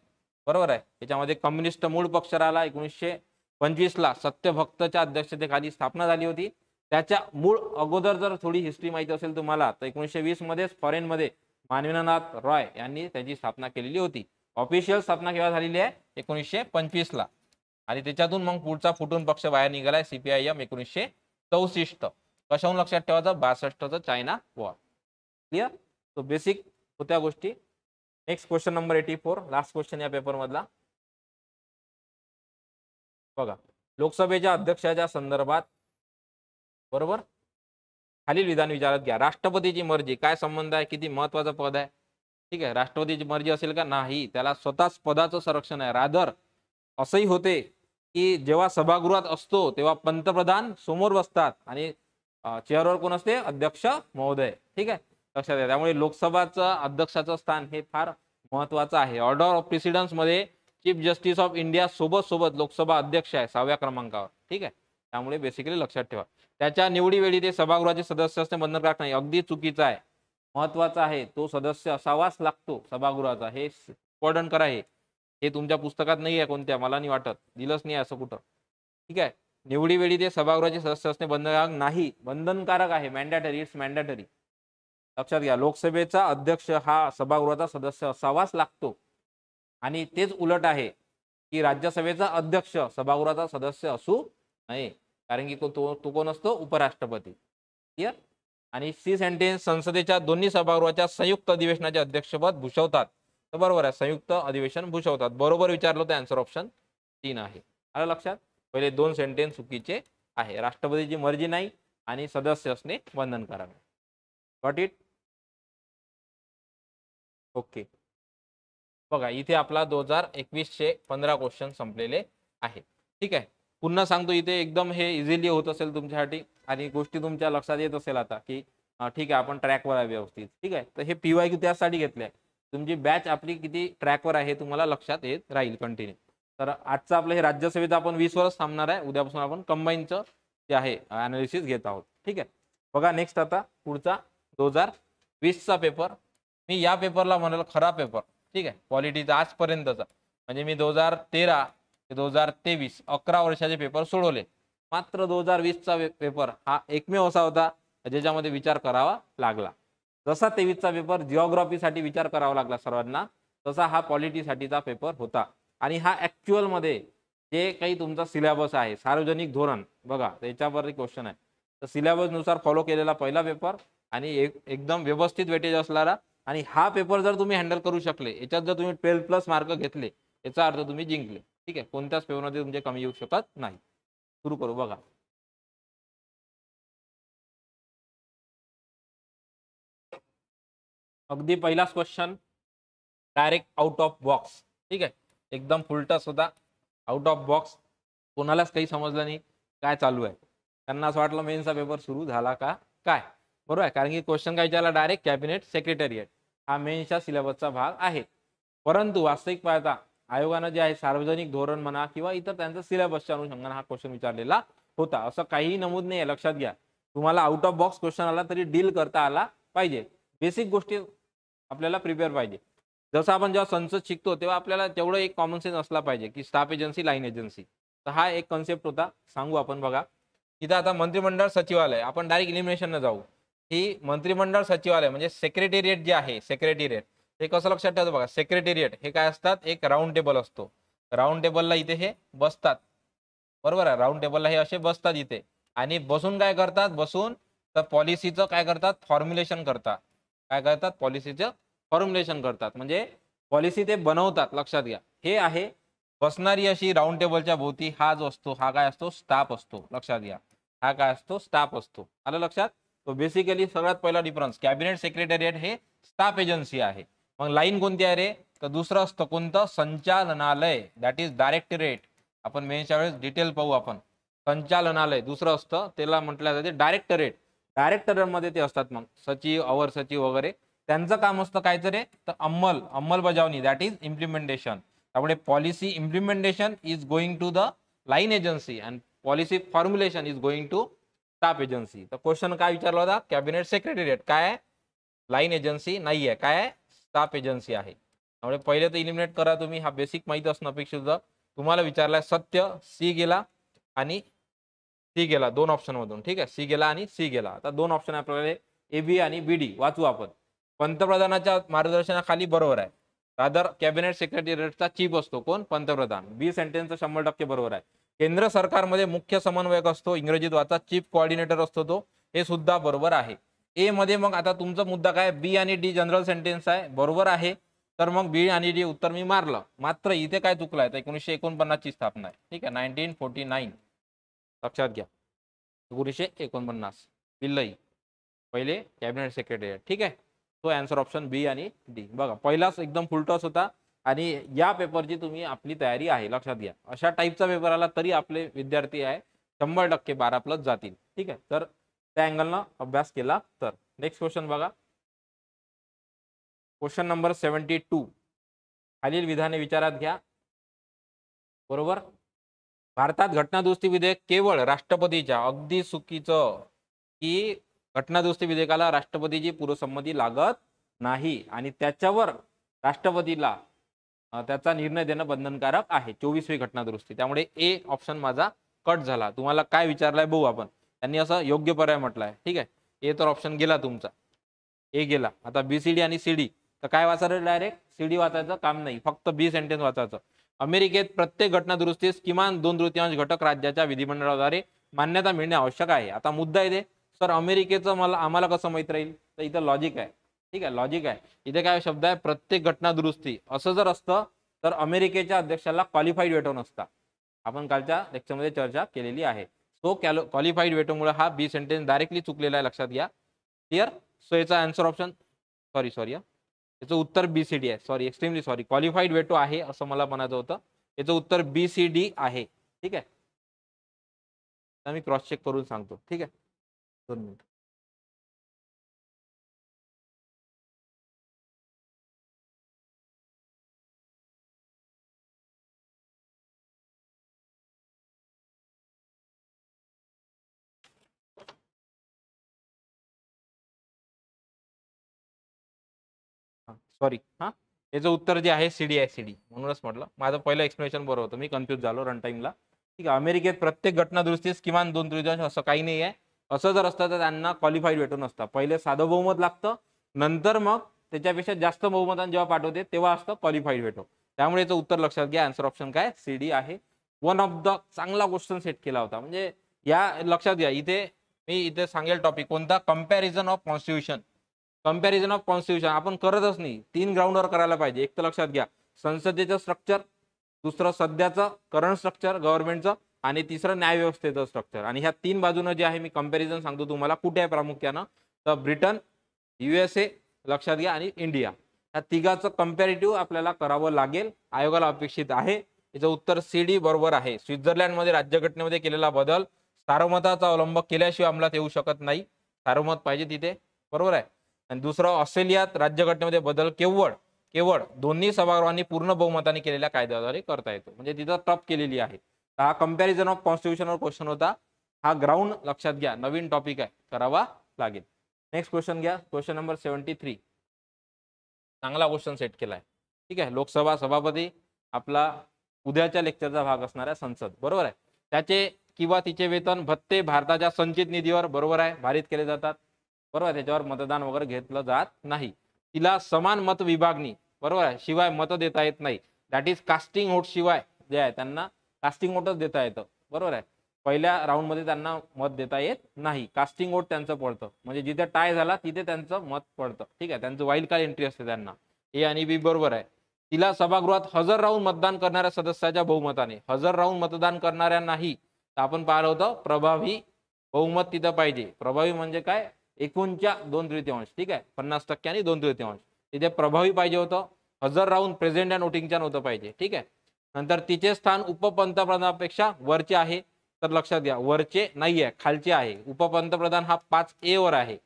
बरोबर आहे. त्याच्यामध्ये कम्युनिस्ट मूळ पक्ष राहिला. 1925ला सत्यभक्तच्या अध्यक्षतेखाली स्थापना झाली होती. त्याच्या मूळ अगोदर जर थोडी हिस्ट्री माहिती असेल तुम्हाला तर 1920 मध्येच फॉरेनमध्ये मानवेंद्रनाथ रॉय यांनी त्याची स्थापना केलेली होती. ऑफिशियल स्थापना केव्हा झालेली आहे 1925ला आणि त्याच्यातून मग पुढचा फुटून पक्ष बाहेर निघालाय CPI-M 1964. कशाहून लक्षात ठेवायचं 62चं चायना वॉर. क्लिअर, तो बेसिक होत्या गोष्टी. Next question number 84 last question या पेपर मधला बघा, लोकसभेच्या अध्यक्षाच्या संदर्भात बरोबर खालील विधान विचारात घ्या. राष्ट्रपतीची मर्जी काय संबंध आहे, किती महत्वाचं पद आहे. ठीक आहे, राष्ट्रपतीची मर्जी असेल का नाही, त्याला स्वतःच पदाचं संरक्षण आहे. रादर असंही होते की जेव्हा सभागृहात असतो तेव्हा पंतप्रधान समोर बसतात आणि चेअरवर कोण असते, अध्यक्ष महोदय. ठीक आहे, लक्षात घ्या. त्यामुळे लोकसभाचं अध्यक्षाचं स्थान हे फार महत्वाचं आहे. ऑर्डर ऑफ प्रेसिडेन्स मध्ये चीफ जस्टिस ऑफ इंडिया सोबत लोकसभा अध्यक्ष आहे 6व्या क्रमांकावर. ठीक आहे, त्यामुळे बेसिकली लक्षात ठेवा. त्याच्या निवडीवेळी ते सभागृहाचे सदस्य असणे बंधनकारक नाही. अगदी चुकीचं आहे. महत्वाचा आहे, तो सदस्य असावाच लागतो सभागृहाचा. हे इम्पॉर्टंट करा. हे तुमच्या पुस्तकात नाही आहे कोणत्या, मला नाही वाटत दिलंच नाही असं कुठं. ठीक आहे. निवडीवेळी ते सभागृहाचे सदस्य असणे बंधनकारक नाही. बंधनकारक आहे. मॅन्डेटरी. It's mandatory. लक्षात घ्या. लोकसभेचा अध्यक्ष हा सभागृहाचा सदस्य असावाच लागतो. आणि तेच उलट आहे की राज्यसभेचा अध्यक्ष सभागृहाचा सदस्य असू नये. कारण की तो कोण असतो? उपराष्ट्रपती. क्लिअर. आणि सी सेंटेन्स संसदेच्या दोन्ही सभागृहाच्या संयुक्त अधिवेशनाचे अध्यक्षपद भूषवतात. तर बरोबर आहे. संयुक्त अधिवेशन भूषवतात. बरोबर विचारलं तर आन्सर ऑप्शन 3 आहे. आलं लक्षात. पहिले 2 सेंटेन्स चुकीचे आहे. राष्ट्रपतीची मर्जी नाही आणि सदस्य असणे बंधनकारक आहे. Got it. ओके. बघा इथे आपला 2021चे 15 क्वेश्चन संपलेले आहे. ठीक आहे. पुन्हा सांगतो, इथे एकदम हे इझिली होत असेल तुमच्यासाठी आणि गोष्टी तुमच्या लक्षात येत असेल आता की ठीक आहे आपण ट्रॅकवर आहे व्यवस्थित. ठीक आहे. तर हे PYQ त्यासाठी घेतले आहे. तुमची बॅच आपली किती ट्रॅकवर आहे तुम्हाला लक्षात येत राहील कंटिन्यू. तर आजचं आपलं हे राज्यसभेचं आपण 20 वरच थांबणार आहे. उद्यापासून आपण कंबाईनचं जे आहे अनालिसिस घेत आहोत. ठीक आहे. बघा नेक्स्ट आता पुढचा 2020चा पेपर. मी या पेपरला म्हणाल खरा पेपर. ठीक आहे. पॉलिटीचा आजपर्यंतचा म्हणजे मी 2013 ते 2023 11 वर्षाचे पेपर सोडवले. मात्र 2020चा पेपर हा एकमेव असा होता ज्याच्यामध्ये विचार करावा लागला. जसा 23चा पेपर जिओग्राफीसाठी विचार करावा लागला सर्वांना, तसा हा पॉलिटीसाठीचा पेपर होता. आणि हा ऍक्च्युअल मध्ये जे काही तुमचा सिलेबस आहे, सार्वजनिक धोरण बघा त्याच्यावर क्वेश्चन आहे. तर सिलेबस नुसार फॉलो केलेला पहिला पेपर आणि एकदम व्यवस्थित वेटेज असणारा. आणि हा पेपर जर तुम्ही हँडल करू शकले, याच्यात जर तुम्ही 12+ मार्क घेतले, याचा अर्थ तुम्ही जिंकले. ठीक आहे. कोणत्याच पेपरमध्ये तुमचे कमी येऊ शकत नाही. सुरू करू. बघा अगदी पहिलाच question direct out of box. ठीक आहे. एकदम फुलटस होता. Out of box. कोणालाच काही समजलं नाही काय चालू आहे. त्यांना असं वाटलं मेन्सचा पेपर सुरू झाला का काय. बरोबर आहे. कारण की क्वेश्चन काय विचारला डायरेक्ट कॅबिनेट सेक्रेटरिएट. हा मेन्सच्या सिलेबसचा भाग आहे. परंतु वास्तविक पाहता आयोगानं जे आहे सार्वजनिक धोरण म्हणा किंवा इतर त्यांचा सिलेबसच्या अनुषंगाने हा क्वेश्चन विचारलेला होता. असं काहीही नमूद नाही आहे. लक्षात घ्या. तुम्हाला आउट ऑफ बॉक्स क्वेश्चन आला तरी डील करता आला पाहिजे. बेसिक गोष्टी आपल्याला प्रिपेअर पाहिजे. जसं आपण जेव्हा संसद शिकतो तेव्हा आपल्याला तेवढं एक कॉमन सेन्स असला पाहिजे की स्टाफ एजन्सी, लाईन एजन्सी. तर हा एक कन्सेप्ट होता. सांगू आपण. बघा इथं आता मंत्रिमंडळ सचिवालय, आपण डायरेक्ट इलिमिनेशन न जाऊ. ही मंत्रिमंडळ सचिवालय म्हणजे सेक्रेटेरिएट जे आहे, सेक्रेटेरिएट हे कसं लक्षात ठेवतो बघा. सेक्रेटेरिएट हे काय असतात, एक राऊंड टेबल असतो. राऊंड टेबलला इथे हे बसतात. बरोबर आहे. राऊंड टेबलला हे असे बसतात इथे आणि बसून काय करतात, बसून तर पॉलिसीचं काय करतात, फॉर्म्युलेशन करतात. काय करतात, पॉलिसीचं फॉर्म्युलेशन करतात. म्हणजे पॉलिसी ते बनवतात. लक्षात घ्या. हे आहे बसणारी अशी राऊंड टेबलच्या भोवती हा जो असतो हा काय असतो, स्टाफ असतो. लक्षात घ्या. हा काय असतो, स्टाफ असतो. आलं लक्षात. तो बेसिकली सगळ्यात पहिला डिफरन्स, कॅबिनेट सेक्रेटरिएट हे स्टाफ एजन्सी आहे. मग लाईन कोणती आहे रे, तर दुसरं असतं कोणतं, संचालनालय. That is directorate. आपण मेन्सच्या वेळेस डिटेल पाहू आपण. संचालनालय दुसरं असतं, त्याला म्हटलं जाते डायरेक्टरेट. डायरेक्टरेटमध्ये ते असतात मग सचिव, अवर सचिव वगैरे. त्यांचं काम असतं काय रे, तर अंमलबजावणी. That is implementation. त्यामुळे policy implementation is going to the line agency and policy formulation is going to staff agency. तर क्वेश्चन काय विचारला होता, कॅबिनेट सेक्रेटरिएट काय आहे, लाईन एजन्सी नाही आहे. काय आहे, स्टाफ एजन्सी आहे. त्यामुळे पहिले तर इलिमिनेट करा तुम्ही. हा बेसिक माहिती असणं अपेक्षित होतं. तुम्हाला विचारलाय सत्य, सी गेला आणि सी गेला. 2 ऑप्शन मधून. ठीक आहे. सी गेला आणि सी गेला. आता 2 ऑप्शन आपल्याला AB आणि BD वाचू आपण. पंतप्रधानाच्या मार्गदर्शनाखाली बरोबर आहे. रादर कॅबिनेट सेक्रेटरिएटचा चीफ असतो कोण, पंतप्रधान. बी सेंटेन्स 100% बरोबर आहे. केंद्र सरकारमध्ये मुख्य समन्वयक असतो, इंग्रजीत वाचा चीफ कोऑर्डिनेटर असतो तो. हे सुद्धा बरोबर आहे. ए मध्ये मग आता तुमचा मुद्दा काय, बी आणि डी जनरल सेंटेन्स आहे. बरोबर आहे. तर मग बी आणि डी उत्तर मी मारलं. मात्र इथे काय चुकलं आहे, 1949 ची स्थापना आहे. ठीक आहे. 1949 लक्षात घ्या. 1949 बिल्लई पहिले कॅबिनेट सेक्रेटरी. ठीक आहे. तो आन्सर ऑप्शन बी आणि डी. बघा पहिलाच एकदम फुलटॉस होता आणि या पेपरची तुम्ही आपली तयारी आहे. लक्षात घ्या. अशा टाईपचा पेपर आला तरी आपले विद्यार्थी आहे 100% 12+ जातील. ठीक आहे. तर त्या अँगलनं अभ्यास केला तर. नेक्स्ट क्वेश्चन बघा. Question number 72. खालील विधाने विचारात घ्या. बरोबर. भारतात घटनादुरुस्ती विधेयक केवळ राष्ट्रपतीच्या, अगदी चुकीचं, की घटनादुरुस्ती विधेयकाला राष्ट्रपतीची पूर्वसंमती लागत नाही आणि त्याच्यावर राष्ट्रपतीला त्याचा निर्णय देणं बंधनकारक आहे. 24वी घटनादुरुस्ती. त्यामुळे ए ऑप्शन माझा कट झाला. तुम्हाला काय विचारलंय बघू आपण. त्यांनी असं योग्य पर्याय म्हटलाय. ठीक आहे. ए तर ऑप्शन गेला तुमचा. ए गेला. आता बीसीडी आणि सीडी तर काय वाचायचं डायरेक्ट? सीडी वाचायचं काम नाही. फक्त बी सेंटेन्स वाचायचं. अमेरिकेत प्रत्येक घटनादुरुस्तीस किमान 2/3 घटक राज्याच्या विधिमंडळाद्वारे मान्यता मिळणे आवश्यक आहे. आता मुद्दा येते सर अमेरिकेचं आम्हाला कसं माहित राहील? तर इथं लॉजिक आहे. ठीक आहे, लॉजिक आहे. इथे काय शब्द आहे? प्रत्येक घटनादुरुस्ती. असं जर असतं तर अमेरिकेच्या अध्यक्षाला क्वालिफाईड वेटो नसता. आपण कालच्या लेक्चरमध्ये चर्चा केलेली आहे. सो क्वालिफाईड वेटोमुळे हा बी सेंटेन्स डायरेक्टली चुकलेला आहे, लक्षात घ्या. क्लिअर? सो याचा आन्सर ऑप्शन सॉरी याचं उत्तर बीसीडी आहे. Sorry, extremely sorry. Qualified veto आहे असं मला म्हणायचं होतं. याचं उत्तर बीसीडी आहे. ठीक आहे. आता मी क्रॉस चेक करून सांगतो. ठीक आहे, 2 मिनिट. सॉरी हा, याचं उत्तर जे आहे सीडी आहे. सीडी म्हणूनच म्हटलं, माझं पहिलं एक्सप्लेनेशन बरोबर होतं. मी कन्फ्युज झालो रन टाइमला. ठीक आहे. अमेरिकेत प्रत्येक घटनादुरुस्तीस किमान 2/3 असं काही नाही आहे. असं जर असतं तर त्यांना क्वालिफाईड वेटो नसतं. पहिले साधं बहुमत लागतं, नंतर मग त्याच्यापेक्षा जास्त बहुमतांनी जेव्हा पाठवते तेव्हा असतं क्वालिफाईड वेटो. त्यामुळे याचं उत्तर लक्षात घ्या. आन्सर ऑप्शन काय? सीडी आहे. वन ऑफ द चांगला क्वेश्चन सेट केला होता. म्हणजे या लक्षात घ्या. मी सांगेल टॉपिक कोणता? Comparison of constitution. Comparison of constitution आपण करतच नाही. 3 ग्राउंडवर करायला पाहिजे. एक तर लक्षात घ्या संसदेचं स्ट्रक्चर, दुसरं सध्याचं करंट स्ट्रक्चर गव्हर्नमेंटचं, आणि तिसरं न्यायव्यवस्थेचं स्ट्रक्चर. आणि ह्या 3 बाजूनं जे आहे मी कंपॅरिझन सांगतो तुम्हाला. कुठे आहे प्रामुख्यानं? तर ब्रिटन, USA लक्षात घ्या आणि इंडिया. या तिघाचं कंपॅरेटिव्ह आपल्याला करावं लागेल. आयोगाला अपेक्षित आहे. याचं उत्तर सीडी बरोबर आहे. स्वित्झर्लंडमध्ये राज्यघटनेमध्ये केलेला बदल सार्वमताचा अवलंब केल्याशिवाय अंमलात येऊ शकत नाही. सार्वमत पाहिजे तिथे. बरोबर आहे. आणि दुसरं ऑस्ट्रेलियात राज्यघटनेमध्ये बदल केवळ दोन्ही सभागृहांनी पूर्ण बहुमताने केलेल्या कायद्याद्वारे करता येतो. म्हणजे तिथं टप केलेली आहे. हा कंपॅरिझन ऑफ कॉन्स्टिट्यूशनवर क्वेश्चन होता. हा ग्राउंड लक्षात घ्या. नवीन टॉपिक आहे, करावा लागेल. नेक्स्ट क्वेश्चन घ्या. Question number 73. चांगला क्वेश्चन सेट केलाय. ठीक आहे. लोकसभा सभापती आपला उद्याच्या लेक्चरचा भाग असणार आहे संसद. बरोबर आहे. त्याचे किंवा तिचे वेतन भत्ते भारताच्या संचित निधीवर बरोबर आहे भारित केले जातात. बरोबर, त्याच्यावर मतदान वगैरे घेतलं जात नाही. तिला समान मत विभागणी बरोबर आहे शिवाय मत देता येत नाही. दॅट इज कास्टिंग वोट शिवाय जे आहे त्यांना कास्टिंग वोटच देता येतं. बरोबर आहे. पहिल्या राऊंड मध्ये त्यांना मत देता येत नाही. कास्टिंग वोट त्यांचं पडतं. म्हणजे जिथे टाय झाला तिथे त्यांचं मत पडतं. ठीक आहे. त्यांचं वाईल्ड कार्ड एंट्री असते त्यांना. ए आणि बी बरोबर आहे. तिला सभागृहात हजर राहून मतदान करणाऱ्या सदस्याच्या बहुमताने, हजर राहून मतदान करणाऱ्या नाही तर आपण पाहिलं होतं प्रभावी बहुमत तिथं पाहिजे. प्रभावी म्हणजे काय? एकूणच्या 2/3. ठीक आहे. 50% आणि 2/3. तिथे प्रभावी पाहिजे होतं. हजर राहून प्रेझेंट अँड वोटिंगच्या नव्हतं पाहिजे. ठीक आहे. नंतर तिचे स्थान उपपंतप्रधानापेक्षा वरचे आहे. तर लक्षात घ्या वरचे नाही आहे, खालचे आहे. उपपंतप्रधान हा 5A वर आहे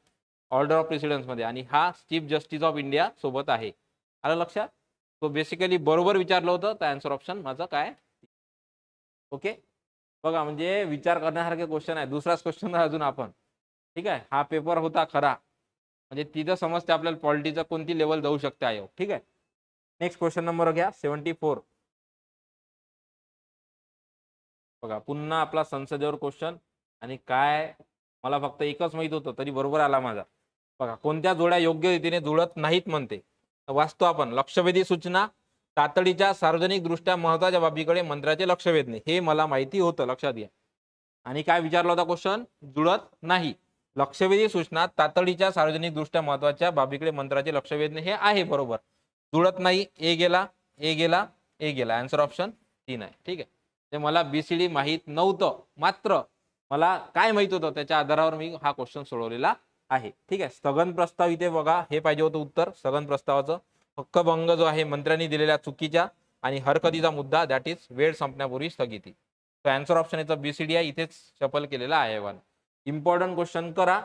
ऑर्डर ऑफ प्रेसिडेन्स मध्ये, आणि हा चीफ जस्टिस ऑफ इंडिया सोबत आहे. आलं लक्षात? तो बेसिकली बरोबर विचारलं होतं. तर आन्सर ऑप्शन माझं काय? ओके. बघा म्हणजे विचार करण्यासारखे क्वेश्चन आहे. दुसराच क्वेश्चन अजून आपण. ठीक आहे. हा पेपर होता खरा. म्हणजे तिथं समजते आपल्याला पॉलिटीचा कोणती लेवल जाऊ शकते आयोग. ठीक आहे. नेक्स्ट क्वेश्चन नंबर घ्या 74. बघा पुन्हा आपला संसदेवर क्वेश्चन. आणि काय मला फक्त एकच माहित होतं तरी बरोबर आला माझा. बघा कोणत्या जोड्या योग्य रीतीने जुळत नाहीत म्हणते. वाचतो आपण. लक्षवेधी सूचना, तातडीच्या सार्वजनिक दृष्ट्या महत्वाच्या बाबीकडे मंत्र्याचे लक्ष वेधणे. हे मला माहिती होतं, लक्षात घ्या. आणि काय विचारला होता क्वेश्चन? जुळत नाही. लक्षवेधी सूचना, तातडीच्या सार्वजनिक दृष्ट्या महत्वाच्या बाबीकडे मंत्र्याचे लक्ष वेधणे हे आहे बरोबर. जुळत नाही. ए गेला, ए गेला, ए गेला. आन्सर ऑप्शन 3 आहे. ठीक आहे. ते मला बीसीडी माहित नव्हतं, मात्र मला काय माहित होतं त्याच्या आधारावर मी हा क्वेश्चन सोडवलेला आहे. ठीक आहे. स्थगन प्रस्ताव इथे बघा हे पाहिजे होतं उत्तर. स्थगन प्रस्तावाचं हक्कभंग जो आहे मंत्र्यांनी दिलेल्या चुकीच्या आणि हरकतीचा मुद्दा दॅट इज वेळ संपण्यापूर्वी स्थगिती. तर आन्सर ऑप्शन याचा बीसीडी आहे. इथेच सफल केलेला आहे. इम्पॉर्टंट क्वेश्चन करा.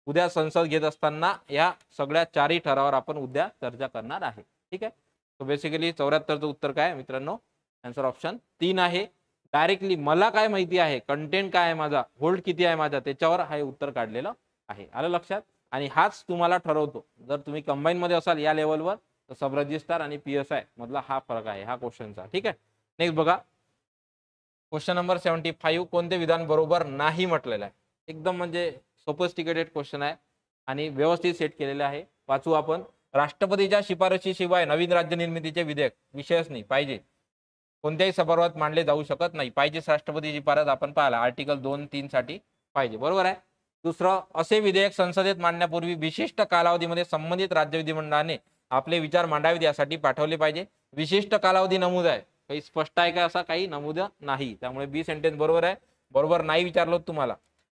उद्या संसद घेत असताना या सगळ्या 4ही ठरावावर आपण उद्या चर्चा करणार आहे. ठीक आहे. सो बेसिकली 74चं उत्तर काय मित्रांनो? आन्सर ऑप्शन 3 आहे. डायरेक्टली मला काय माहिती आहे, कंटेंट काय आहे माझा, होल्ड किती आहे माझा, त्याच्यावर हे उत्तर काढलेलं आहे. आलं लक्षात? आणि हाच तुम्हाला ठरवतो. जर तुम्ही कंबाईन मध्ये असाल या लेवलवर तर सब रजिस्ट्रार आणि PSI मधला हा फरक आहे हा क्वेश्चनचा. ठीक आहे. नेक्स्ट बघा, क्वेश्चन नंबर 75. कोणते विधान बरोबर नाही म्हटलेलं आहे. एकदम म्हणजे सोफिस्टिकेटेड क्वेश्चन आहे आणि व्यवस्थित सेट केलेले आहे. वाचू आपण. राष्ट्रपतीच्या शिफारशीशिवाय नवीन राज्य निर्मितीचे विधेयक विषयच नाही पाहिजे कोणत्याही सभागृहात मांडले जाऊ शकत नाही. पाहिजेच राष्ट्रपती शिफारस आपण पाहिला आर्टिकल 2-3 साठी पाहिजे. बरोबर आहे. दुसरं, असे विधेयक संसदेत मांडण्यापूर्वी विशिष्ट कालावधीमध्ये संबंधित राज्य विधिमंडळाने आपले विचार मांडावेत यासाठी पाठवले पाहिजे. विशिष्ट कालावधी नमूद आहे, काही स्पष्ट आहे का असा काही नमूद नाही. त्यामुळे बी सेंटेन्स बरोबर आहे. बरोबर नाही विचारलो तुम्हाला.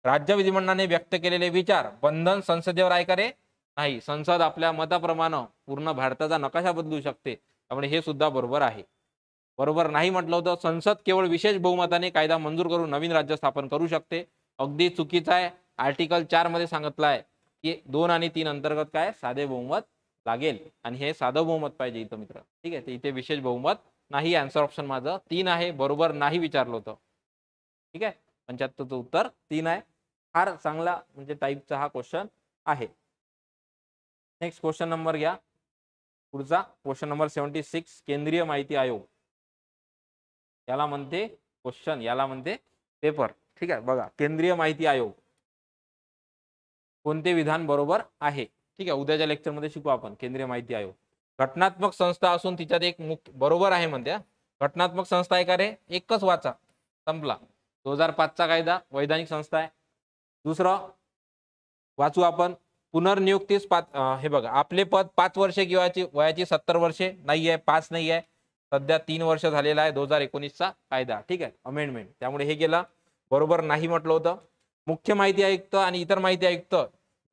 राज्य विधिमंडळाने व्यक्त केलेले विचार बंधन संसदेवर आहे का रे? नाही. संसद आपल्या मताप्रमाणे पूर्ण भारताचा नकाशा बदलू शकते. त्यामुळे हे सुद्धा बरोबर आहे. बरोबर नाही म्हटलं होतं. संसद केवळ विशेष बहुमताने कायदा मंजूर करून नवीन राज्य स्थापन करू शकते. अगदी चुकीचं आहे. आर्टिकल 4 मध्ये सांगितलं आहे की 2 आणि 3 अंतर्गत काय साधे बहुमत लागेल आणि हे साधं बहुमत पाहिजे इथं मित्र. ठीक आहे. इथे विशेष बहुमत नाही. आन्सर ऑप्शन माझं 3 आहे. बरोबर नाही विचारलं होतं. ठीक आहे. 75चं उत्तर 3 आहे. फार चांगला म्हणजे टाईपचा हा क्वेश्चन आहे. नेक्स्ट क्वेश्चन नंबर घ्या. पुढचा क्वेश्चन नंबर 76. केंद्रीय माहिती आयोग याला म्हणते क्वेश्चन, याला म्हणते पेपर. ठीक आहे. बघा, केंद्रीय माहिती आयोग कोणते विधान बरोबर आहे. ठीक आहे. उद्याच्या लेक्चर मध्ये शिकू आपण केंद्रीय माहिती आयोग. घटनात्मक संस्था असून तिच्यात एक मुख्य बरोबर आहे म्हणते. घटनात्मक संस्था आहे का रे? एकच वाचा, संपला. 2005 चा कायदा वैधानिक संस्था आहे. दुसरं वाचू आपण. पुनर्नियुक्तीस हे बघा, आपले पद 5 वर्षे किंवा वयाची 70 वर्षे नाही आहे, 5 नाही आहे, सध्या 3 वर्ष झालेला आहे. 2019 चा कायदा. ठीक आहे. अमेंडमेंट. त्यामुळे हे गेलं. बरोबर नाही म्हटलं होतं. मुख्य माहिती आयुक्त आणि इतर माहिती आयुक्त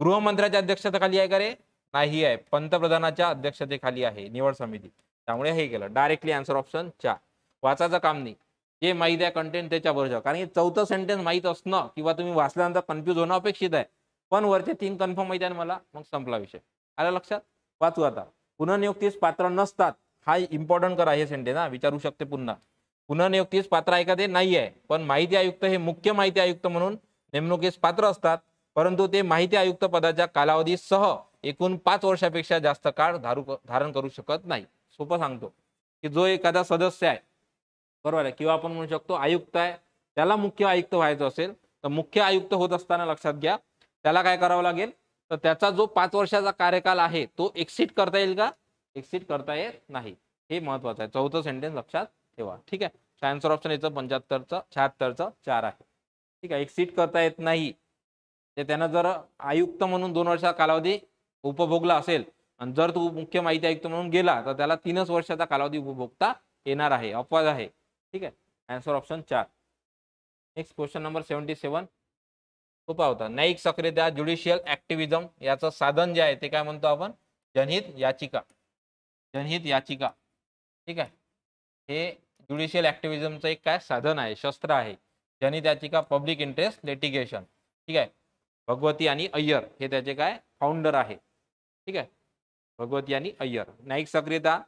गृहमंत्र्याच्या अध्यक्षतेखाली आहे का रे? नाही आहे. पंतप्रधानाच्या अध्यक्षतेखाली आहे निवड समिती. त्यामुळे हे गेलं. Directly answer option 4. वाचायचं काम नाही. जे माहिती आहे कंटेंट त्याच्यावर जा. कारण की चौथं सेंटेन्स माहित असणं किंवा तुम्ही वाचल्यानंतर कन्फ्यूज होणं अपेक्षित आहे. पण वरचे 3 कन्फर्म माहिती आहे मला, मग संपला विषय. आलं लक्षात? वाचू आता. पुनर्नियुक्तीस पात्र नसतात. हा इम्पॉर्टंट करा हे सेंटेन्स हा, विचारू शकते पुन्हा. पुनर्नियुक्तीस पात्र आहे का ते? नाही आहे. पण माहिती आयुक्त हे मुख्य माहिती आयुक्त म्हणून नेमणुकीस पात्र असतात. परंतु ते माहिती आयुक्त पदाच्या कालावधीसह एकूण 5 वर्षापेक्षा जास्त काळ धारण करू शकत नाही. सोपं सांगतो की जो एखादा सदस्य आहे, बरोबर आहे, किंवा आपण म्हणू शकतो आयुक्त आहे, त्याला मुख्य आयुक्त व्हायचं असेल तर मुख्य आयुक्त होत असताना लक्षात घ्या त्याला काय करावं लागेल, तर त्याचा जो 5 वर्षाचा कार्यकाल आहे तो एक्सिट करता येईल का? एक्सिट करता येत नाही. हे महत्वाचं आहे. चौथं सेंटेन्स लक्षात ठेवा. ठीक आहे. आन्सर ऑप्शन याचं 75चं 76चं 4 आहे. ठीक आहे. एक्सिट करता येत नाही. ते त्यानं जर आयुक्त म्हणून 2 वर्षाचा कालावधी उपभोगला असेल आणि जर तू मुख्य माहिती आयुक्त म्हणून गेला तर त्याला 3च वर्षाचा कालावधी उपभोगता येणार आहे. अपवाद आहे. ठीक आहे. Answer option 4. Next question number 77. सोपा होता. न्यायिक सक्रियता ज्युडिशियल ऍक्टिव्हिजम याचं साधन जे आहे ते काय म्हणतो आपण? जनहित याचिका. जनहित याचिका. ठीक आहे. हे ज्युडिशियल ऍक्टिव्हिजमचं एक काय साधन आहे, शस्त्र आहे. जनहित याचिका, पब्लिक इंटरेस्ट लिटिगेशन. ठीक आहे. भगवती आणि अय्यर हे त्याचे काय फाउंडर आहे. ठीक आहे. भगवती आणि अय्यर. न्यायिक सक्रियता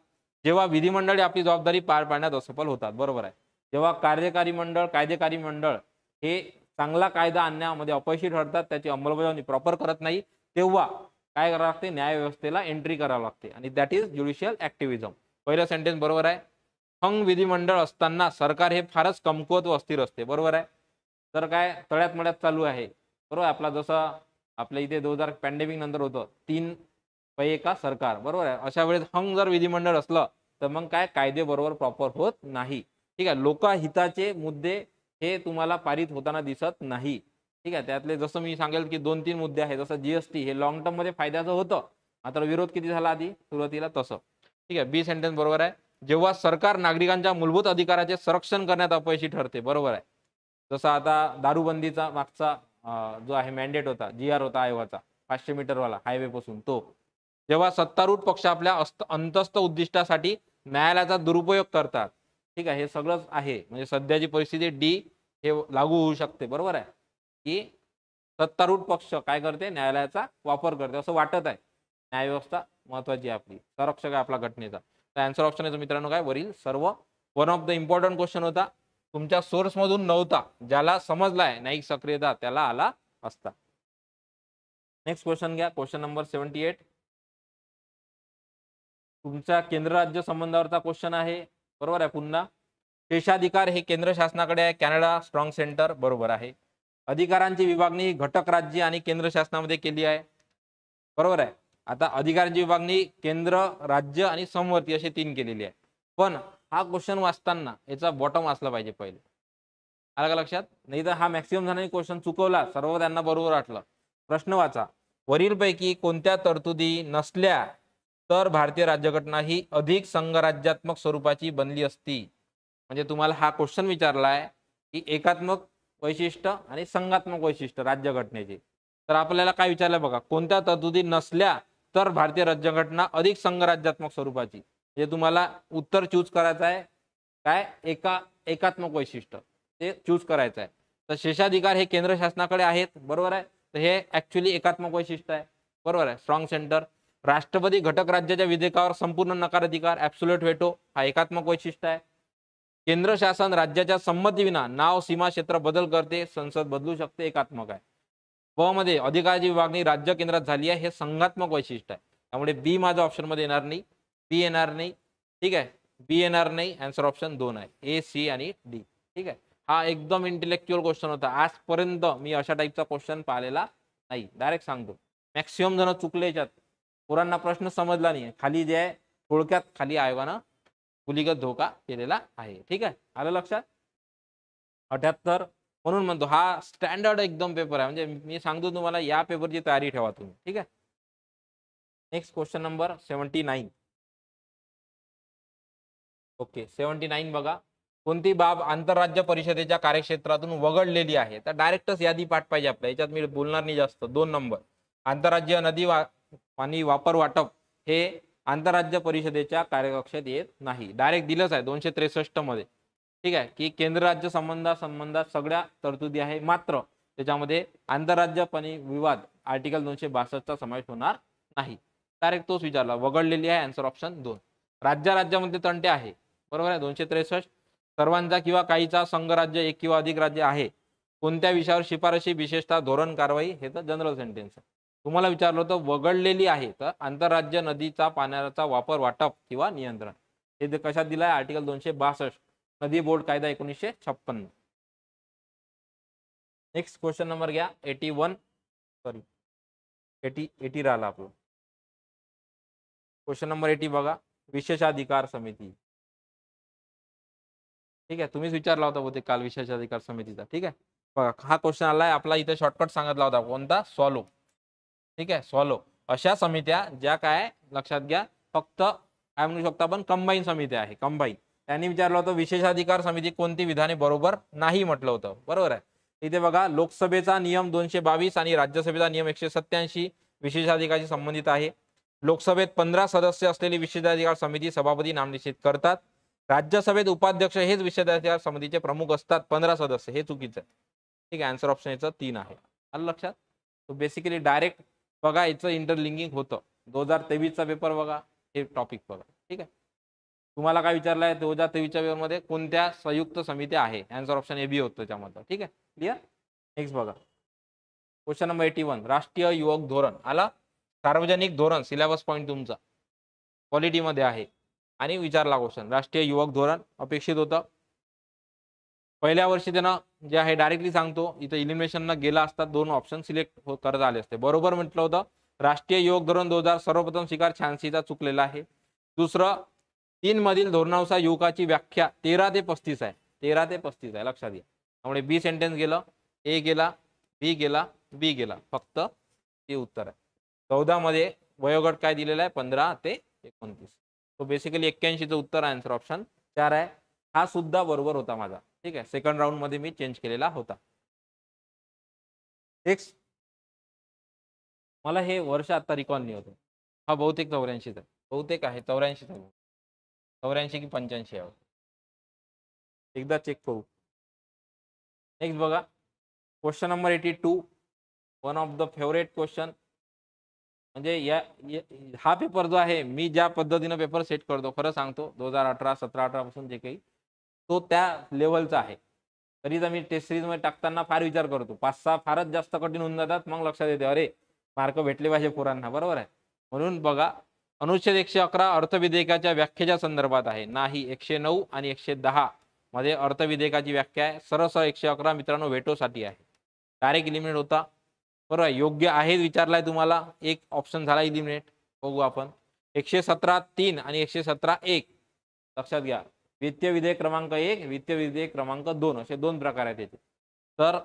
जेव्हा विधिमंडळ आपली जबाबदारी पार पाडण्यात असफल होतात. बरोबर आहे. जेव्हा कार्यकारी मंडळ, कायदेकारी मंडळ हे चांगला कायदा आणण्यामध्ये अपयशी ठरतात, त्याची अंमलबजावणी प्रॉपर करत नाही, तेव्हा काय करावं लागते? न्याय व्यवस्थेला एंट्री करावं लागते आणि दॅट इज ज्युडिशियल ऍक्टिव्हिजम. पहिलं सेंटेन्स बरोबर आहे. हंग विधिमंडळ असताना सरकार हे फारच कमकुवत व अस्थिर असते. बरोबर आहे. तर काय तळ्यात मळ्यात चालू आहे. बरोबर. आपला जसं आपल्या इथे 2000 पॅन्डेमिक नंतर होतं 3 पैकी का सरकार. बरोबर आहे. अशा वेळेस हंग जर विधिमंडळ असलं तर मग काय कायदे बरोबर प्रॉपर होत नाही. ठीक आहे. लोकहिताचे मुद्दे हे तुम्हाला पारित होताना दिसत नाही. ठीक आहे. त्यातले जसं मी सांगेल की 2-3 मुद्दे आहेत. जसं जीएसटी हे लॉंग टर्म मध्ये फायद्याचं होतं, मात्र विरोध किती झाला आधी सुरुवातीला तसं. ठीक आहे. बी सेंटेन्स बरोबर आहे. जेव्हा सरकार नागरिकांच्या मूलभूत अधिकाराचे संरक्षण करण्यात अपयशी ठरते. बरोबर आहे. जसं आता दारूबंदीचा मागचा जो आहे मॅन्डेट होता, GR होता आयोगाचा 500 मीटरवाला हायवे पासून, तो जेव्हा सत्तारूढ पक्ष आपल्या अंतस्थ उद्दिष्टासाठी न्यायालयाचा दुरुपयोग करतात. ठीक आहे. हे सगळंच आहे. म्हणजे सध्याची परिस्थिती डी हे लागू होऊ शकते. बरोबर आहे की सत्तारूढ पक्ष काय करते? न्यायालयाचा वापर करते असं वाटत आहे. न्यायव्यवस्था महत्वाची आहे आपली, संरक्षक आहे आपला घटनेचा. तर आन्सर ऑप्शन आहे मित्रांनो काय वरील सर्व. One of the important question होता. तुमच्या सोर्स मधून नव्हता, ज्याला समजलाय न्यायिक सक्रियता त्याला आला असता. नेक्स्ट क्वेश्चन घ्या, क्वेश्चन नंबर 78. तुमच्या केंद्र राज्य संबंधावरचा क्वेश्चन आहे, बरोबर आहे. पुन्हा शेषाधिकार हे केंद्र शासनाकडे आहे, कॅनडा स्ट्रॉंग सेंटर, बरोबर आहे. अधिकारांची विभागणी घटक राज्य आणि केंद्र शासनामध्ये केली आहे, बरोबर आहे. आता अधिकारांची विभागणी केंद्र, राज्य आणि समवर्ती असे 3 केलेली आहे. पण हा क्वेश्चन वाचताना याचा बॉटम वाचला पाहिजे पहिले, आलं का लक्षात? नाही तर हा मॅक्सिमम जणांनी क्वेश्चन चुकवला, सर्व त्यांना बरोबर वाटलं. प्रश्न वाचा, वरीलपैकी कोणत्या तरतुदी नसल्या तर भारतीय राज्यघटना ही अधिक संघराज्यात्मक स्वरूपाची बनली असती. म्हणजे तुम्हाला हा क्वेश्चन विचारलाय की एकात्मक वैशिष्ट्य आणि संघात्मक वैशिष्ट्य राज्यघटनेचे. तर आपल्याला काय विचारलंय बघा, कोणत्या तरतुदी नसल्या तर भारतीय राज्यघटना अधिक संघराज्यात्मक स्वरूपाची. म्हणजे तुम्हाला उत्तर चूज करायचं आहे काय, एकात्मक वैशिष्ट्य ते चूज करायचं आहे. तर शेषाधिकार हे केंद्र शासनाकडे आहेत, बरोबर आहे. तर हे ऍक्च्युली एकात्मक वैशिष्ट्य आहे, बरोबर आहे. Strong centre. राष्ट्रपती घटक राज्याच्या विधेयकावर संपूर्ण नकार अधिकार, ऍब्सोल्यूट व्हेटो, हा एकात्मक वैशिष्ट्य आहे. केंद्र शासन राज्याच्या संमतीविना नाव, सीमा, क्षेत्र बदल करते, संसद बदलू शकते, एकात्मक आहे. ब मध्ये अधिकाराची विभागणी राज्य केंद्रात झाली आहे, हे संघात्मक वैशिष्ट्य आहे. त्यामुळे बी माझ्या ऑप्शन मध्ये येणार नाही, बी येणार नाही, ठीक आहे. बी येणार नाही, आन्सर ऑप्शन 2 आहे, ए, सी आणि डी, ठीक आहे. हा एकदम इंटेलेक्च्युअल क्वेश्चन होता. आजपर्यंत मी अशा टाईपचा क्वेश्चन पाहिलेला नाही, डायरेक्ट सांगतो. मॅक्सिमम जण चुकले याच्यात, पोरांना प्रश्न समजला नाही. खाली जे आहे थोडक्यात खाली आयोगानं गुलीगत धोका केलेला आहे, ठीक आहे. आलं लक्षात? 78. म्हणून म्हणतो हा स्टँडर्ड एकदम पेपर आहे, म्हणजे मी सांगतो तुम्हाला या पेपरची तयारी ठेवा तुम्ही, ठीक आहे. Next question number 79. ओके, 79 बघा, कोणती बाब आंतरराज्य परिषदेच्या कार्यक्षेत्रातून वगळलेली आहे. तर डायरेक्टच यादी पाठ पाहिजे आपल्या याच्यात, मी बोलणार नाही जास्त. 2 नंबर, आंतरराज्य नदी पाणी वापर वाटप हे आंतरराज्य परिषदेच्या कार्यकक्षेत येत नाही. डायरेक्ट दिलंच आहे 263 मध्ये, ठीक आहे, की केंद्र राज्य संबंधात सगळ्या तरतुदी आहे, मात्र त्याच्यामध्ये आंतरराज्य पाणी विवाद आर्टिकल 262 चा समावेश होणार नाही. डायरेक्ट तोच विचारला, वगळलेली आहे, आन्सर ऑप्शन 2. राज्यामध्ये तंटे आहे, बरोबर आहे. 263, सर्वांचा किंवा काहीचा संघराज्य एक किंवा अधिक राज्य आहे, कोणत्या विषयावर शिफारशी, विशेषतः धोरण, कारवाई, हे तर जनरल सेंटेन्स आहे. तुम्हाला विचारलं होतं वगळलेली आहे, तर आंतरराज्य नदीचा पाण्याचा वापर वाटप किंवा नियंत्रण, हे कशात दिलाय, आर्टिकल 262 नदी बोर्ड कायदा 1956. नेक्स्ट क्वेश्चन नंबर घ्या, 81, सॉरी 80 राहिला आपलं. क्वेश्चन नंबर 80 बघा, विशेषाधिकार समिती, ठीक आहे. तुम्हीच विचारला होता बहुतेक काल विशेषाधिकार समितीचा, ठीक आहे. बघा हा क्वेश्चन आलाय आपला, इथे शॉर्टकट सांगितला होता कोणता, सॉलो, ठीक आहे. सॉलो अशा समित्या ज्या काय लक्षात घ्या, फक्त काय म्हणू शकतो आपण, कंबाईन समित्या आहे, कंबाईन. त्यांनी विचारलं होतं विशेषाधिकार समिती कोणती विधाने बरोबर नाही म्हटलं होतं, बरोबर आहे. इथे बघा, लोकसभेचा नियम 222 आणि राज्यसभेचा नियम 187 विशेषाधिकाराशी संबंधित आहे. लोकसभेत 15 सदस्य असलेली विशेषाधिकार समिती सभापती नामनिश्चित करतात. राज्यसभेत उपाध्यक्ष हेच विशेषाधिकार समितीचे प्रमुख असतात, 15 सदस्य, हे चुकीचं आहे, ठीक आहे. आन्सर ऑप्शन याचं 3 आहे, आलं लक्षात? तो बेसिकली डायरेक्ट बघा याचं इंटरलिंकिंग होतं. 2023 चा पेपर बघा, हे टॉपिक बघा, ठीक आहे. तुम्हाला काय विचारलंय 2023च्या पेपर मध्ये, कोणत्या संयुक्त समित्या आहे, आन्सर ऑप्शन ए बी होतं त्याच्यामध्ये, ठीक आहे. क्लिअर? नेक्स्ट बघा, क्वेश्चन नंबर 81, राष्ट्रीय युवक धोरण आला. सार्वजनिक धोरण सिलेबस पॉईंट तुमचा क्वालिटी मध्ये आहे आणि विचारला क्वेश्चन, राष्ट्रीय युवक धोरण अपेक्षित होतं. पहिल्या वर्षी त्यांना जे आहे डायरेक्टली सांगतो, इथं इलिमिनेशन न गेला असतात 2 ऑप्शन सिलेक्ट करता आले असते, बरोबर म्हटलं होतं. राष्ट्रीय युवक धोरण 2000 सर्वप्रथम स्वीकार 86चा चुकलेला आहे. दुसरं, 3 मधील धोरणानुसार युवकाची व्याख्या 13 ते 35 आहे, 13 ते 35 आहे, लक्षात घ्या. त्यामुळे बी सेंटेन्स गेलं, ए गेला, बी गेला, बी गेला, फक्त ते उत्तर आहे. 14 मध्ये वयोगट काय दिलेला आहे, 15 ते 29. तो बेसिकली 81चं उत्तर आन्सर ऑप्शन 4 आहे. हा सुद्धा बरोबर होता माझा, ठीक आहे. सेकंड राऊंड मध्ये मी चेंज केलेला होता. नेक्स्ट, मला हे वर्ष आता रिकॉल नाही होतं, हा बहुतेक 84 आहे, बहुतेक आहे 84 आहे, 84 की 85 आहे, एकदा चेक करू. नेक्स्ट बघा, question number 82, one of the favourite question. म्हणजे हा पेपर जो आहे, मी ज्या पद्धतीने पेपर सेट करतो, खरं सांगतो 2018, 17, 18 पासून जे काही तो त्या लेवलचा आहे. तरी तर मी टेस्ट सिरीजमध्ये टाकताना फार विचार करतो. 5-6 फारच जास्त कठीण होऊन जातात. मग लक्षात येते अरे मार्क भेटले पाहिजे पोरांना. बरोबर आहे. म्हणून बघा अनुच्छेद 111 अर्थविधेयकाच्या व्याख्येच्या संदर्भात आहे. नाही 109 आणि 110 मध्ये अर्थविधेयकाची व्याख्या आहे. सरळ 111 मित्रांनो व्हेटोसाठी आहे. डायरेक्ट इलिमिनेट होता. बरोबर आहे. योग्य आहे विचारलाय तुम्हाला. एक ऑप्शन झाला इलिमिनेट. बघू आपण 117(3) आणि 117(1) लक्षात घ्या. वित्तीय विधेयक क्रमांक 1, वित्तीय विधेयक क्रमांक 2 असे 2 प्रकार आहेत याचे. तर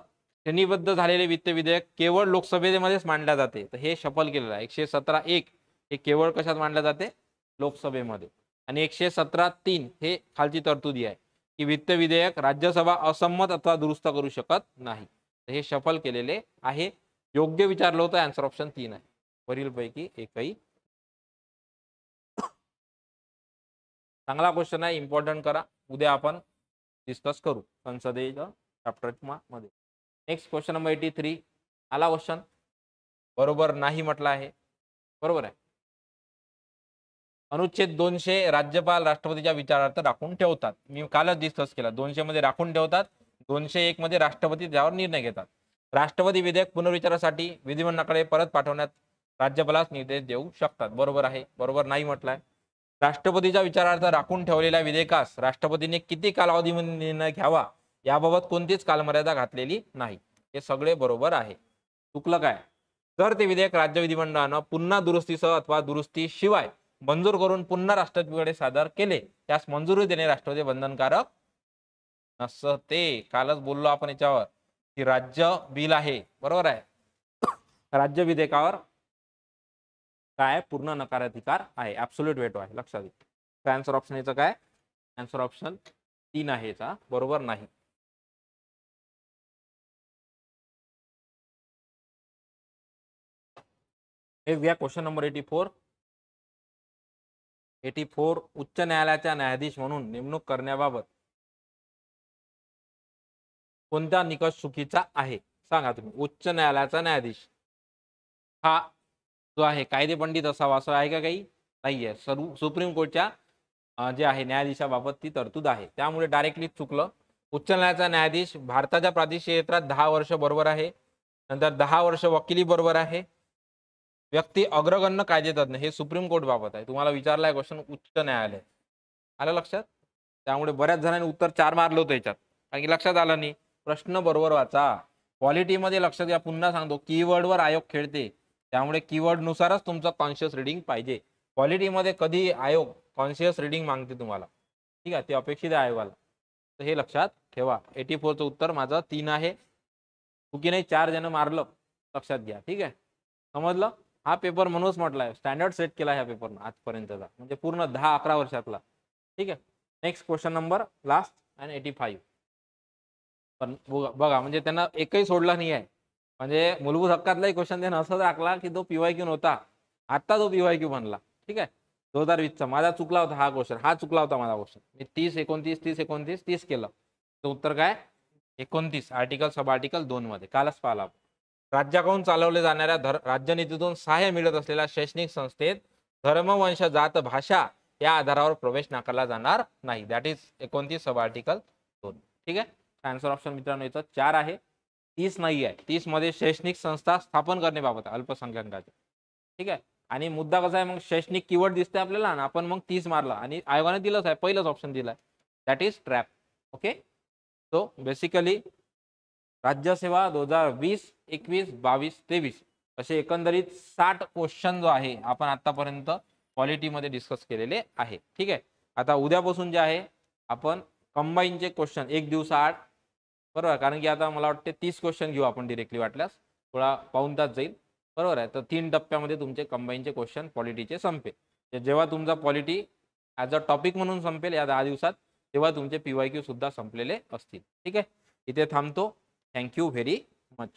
श्रेणीबद्ध झालेले वित्तीय विधेयक केवळ लोकसभेमध्येच मांडल्या जाते. तर हे शफल केलेलं आहे. 117(1) हे केवळ कशात मांडल्या जाते? लोकसभेमध्ये. आणि 117(3) हे खालची तरतुदी आहे की वित्तीय विधेयक राज्यसभा असंमत अथवा दुरुस्त करू शकत नाही. तर हे शफल केलेले आहे. योग्य विचारलं होतं. आन्सर ऑप्शन 3 आहे. वरीलपैकी एकही चांगला क्वेश्चन आहे. इम्पॉर्टंट करा. उद्या आपण डिस्कस करू संसदेच्या चॅप्टर मध्ये. नेक्स्ट क्वेश्चन नंबर 83 आला क्वेश्चन. बरोबर नाही म्हटलं आहे. बरोबर आहे. अनुच्छेद 200 राज्यपाल राष्ट्रपतीच्या विचारार्थ राखून ठेवतात. मी कालच डिस्कस केला. 200 मध्ये राखून ठेवतात. 201 मध्ये राष्ट्रपती त्यावर निर्णय घेतात. राष्ट्रपती विधेयक पुनर्विचारासाठी विधिमंडळाकडे परत पाठवण्यात राज्यपालास निर्देश देऊ शकतात. बरोबर आहे. बरोबर नाही म्हटलंय. राष्ट्रपतीच्या विचारार्थ राखून ठेवलेल्या विधेयकास राष्ट्रपतीने किती कालावधीमध्ये निर्णय घ्यावा याबाबत कोणतीच कालमर्यादा घातलेली नाही. हे सगळे बरोबर आहे. चुकलं काय? जर ते विधेयक राज्य विधिमंडळानं पुन्हा दुरुस्तीसह अथवा दुरुस्तीशिवाय मंजूर करून पुन्हा राष्ट्रपतीकडे सादर केले त्यास मंजुरी देणे राष्ट्रपती बंधनकारक नसते. कालच बोललो आपण याच्यावर की राज्य बिल आहे. बरोबर आहे. राज्य विधेयकावर काय पूर्ण नकाराधिकार आहे. ऍब्सोल्यूट वेटो आहे. लक्षात घ्या. आन्सर ऑप्शन याचं काय? आन्सर ऑप्शन 3 आहे याचा. बरोबर नाही. हे घ्या क्वेश्चन नंबर 84. उच्च न्यायालयाच्या न्यायाधीश म्हणून नेमणूक करण्याबाबत कोणता निकष चुकीचा आहे? सांगा तुम्ही. उच्च न्यायालयाचा न्यायाधीश हा जो आहे कायदेपंडित असावा असं आहे का? काही नाहीये. सुप्रीम कोर्टच्या जे आहे न्यायाधीशाबाबत ती तरतूद आहे. त्यामुळे डायरेक्टली चुकलं. उच्च न्यायालयाचा न्यायाधीश भारताच्या प्रादेशिक क्षेत्रात 10 वर्ष बरोबर आहे. नंतर 10 वर्ष वकिली बरोबर आहे. व्यक्ती अग्रगण्य कायदेतज्ञ हे सुप्रीम कोर्ट बाबत आहे. तुम्हाला विचारलाय क्वेश्चन उच्च न्यायालय. आलं लक्षात? त्यामुळे बऱ्याच जणांनी उत्तर 4 मारलं होतं याच्यात. कारण की लक्षात आलं नाही. प्रश्न बरोबर वाचा. क्वालिटीमध्ये लक्षात घ्या. पुन्हा सांगतो कीवर्डवर आयोग खेळते. त्यामुळे कीवर्ड नुसारच तुमचं कॉन्शियस रिडिंग पाहिजे. क्वालिटीमध्ये कधी आयोग कॉन्शियस रिडिंग मागते तुम्हाला. ठीक आहे. ते अपेक्षित आहे आयोगाला. तर हे लक्षात ठेवा. 84चं उत्तर माझं 3 आहे. चुकी नाही. 4 जण मारलं. लक्षात घ्या. ठीक आहे. समजलं? हा पेपर म्हणूनच म्हटलाय स्टँडर्ड सेट केला ह्या पेपरनं आजपर्यंतचा. म्हणजे पूर्ण 10-11 वर्षातला. ठीक आहे. नेक्स्ट क्वेश्चन नंबर लास्ट आणि 85. पण बघा म्हणजे त्यांना एकही सोडला नाही आहे. म्हणजे मूलभूत हक्कातलाही क्वेश्चन त्यांना असं दाखला की तो PYQ नव्हता. आता तो PYQ बनला. ठीक आहे. 2020चा माझा चुकला होता हा क्वेश्चन. हा चुकला होता माझा क्वेश्चन. मी 30-29 केलं. तर उत्तर काय? 29 आर्टिकल सब आर्टिकल 2 मध्ये. कालच पाहिला. राज्याकडून चालवले जाणाऱ्या राज्यनीतीतून सहाय्य मिळत असलेल्या शैक्षणिक संस्थेत धर्म, वंश, जात, भाषा या आधारावर प्रवेश नाकारला जाणार नाही. That is 29 sub article 2. ठीक आहे. आन्सर ऑप्शन मित्रांनो याचं 4 आहे. 30 नाही आहे. 30 मध्ये शैक्षणिक संस्था स्थापन करण्याबाबत अल्पसंख्याकांच्या. ठीक आहे. आणि मुद्दा कसा आहे मग शैक्षणिक कीवर्ड दिसते आपल्याला आणि आपण मग 30 मारला आणि आयोगाने दिलंच आहे. पहिलंच ऑप्शन दिलाय. That is trap. Okay. So basically Rajyaseva 2020, 21, 22, 23 असे एकंदरीत 60 क्वेश्चन जो आहे आपण आतापर्यंत क्वालिटीमध्ये डिस्कस केलेले आहे. ठीक आहे. आता उद्यापासून जे आहे आपण कंबाईनचे क्वेश्चन एक दिवसाआड. बरोबर. कारण की आता मला वाटते 30 क्वेश्चन घेऊ आपण डिरेक्टली वाटल्यास. थोडा पाऊण तास जाईल. बरोबर आहे. तर 3 टप्प्यामध्ये तुमचे कंबाईनचे क्वेश्चन पॉलिटीचे संपेल. जेव्हा तुमचा पॉलिटी ॲज अ टॉपिक म्हणून संपेल या 10 दिवसात तेव्हा तुमचे PYQ सुद्धा संपलेले असतील. ठीक आहे. इथे थांबतो. Thank you very much.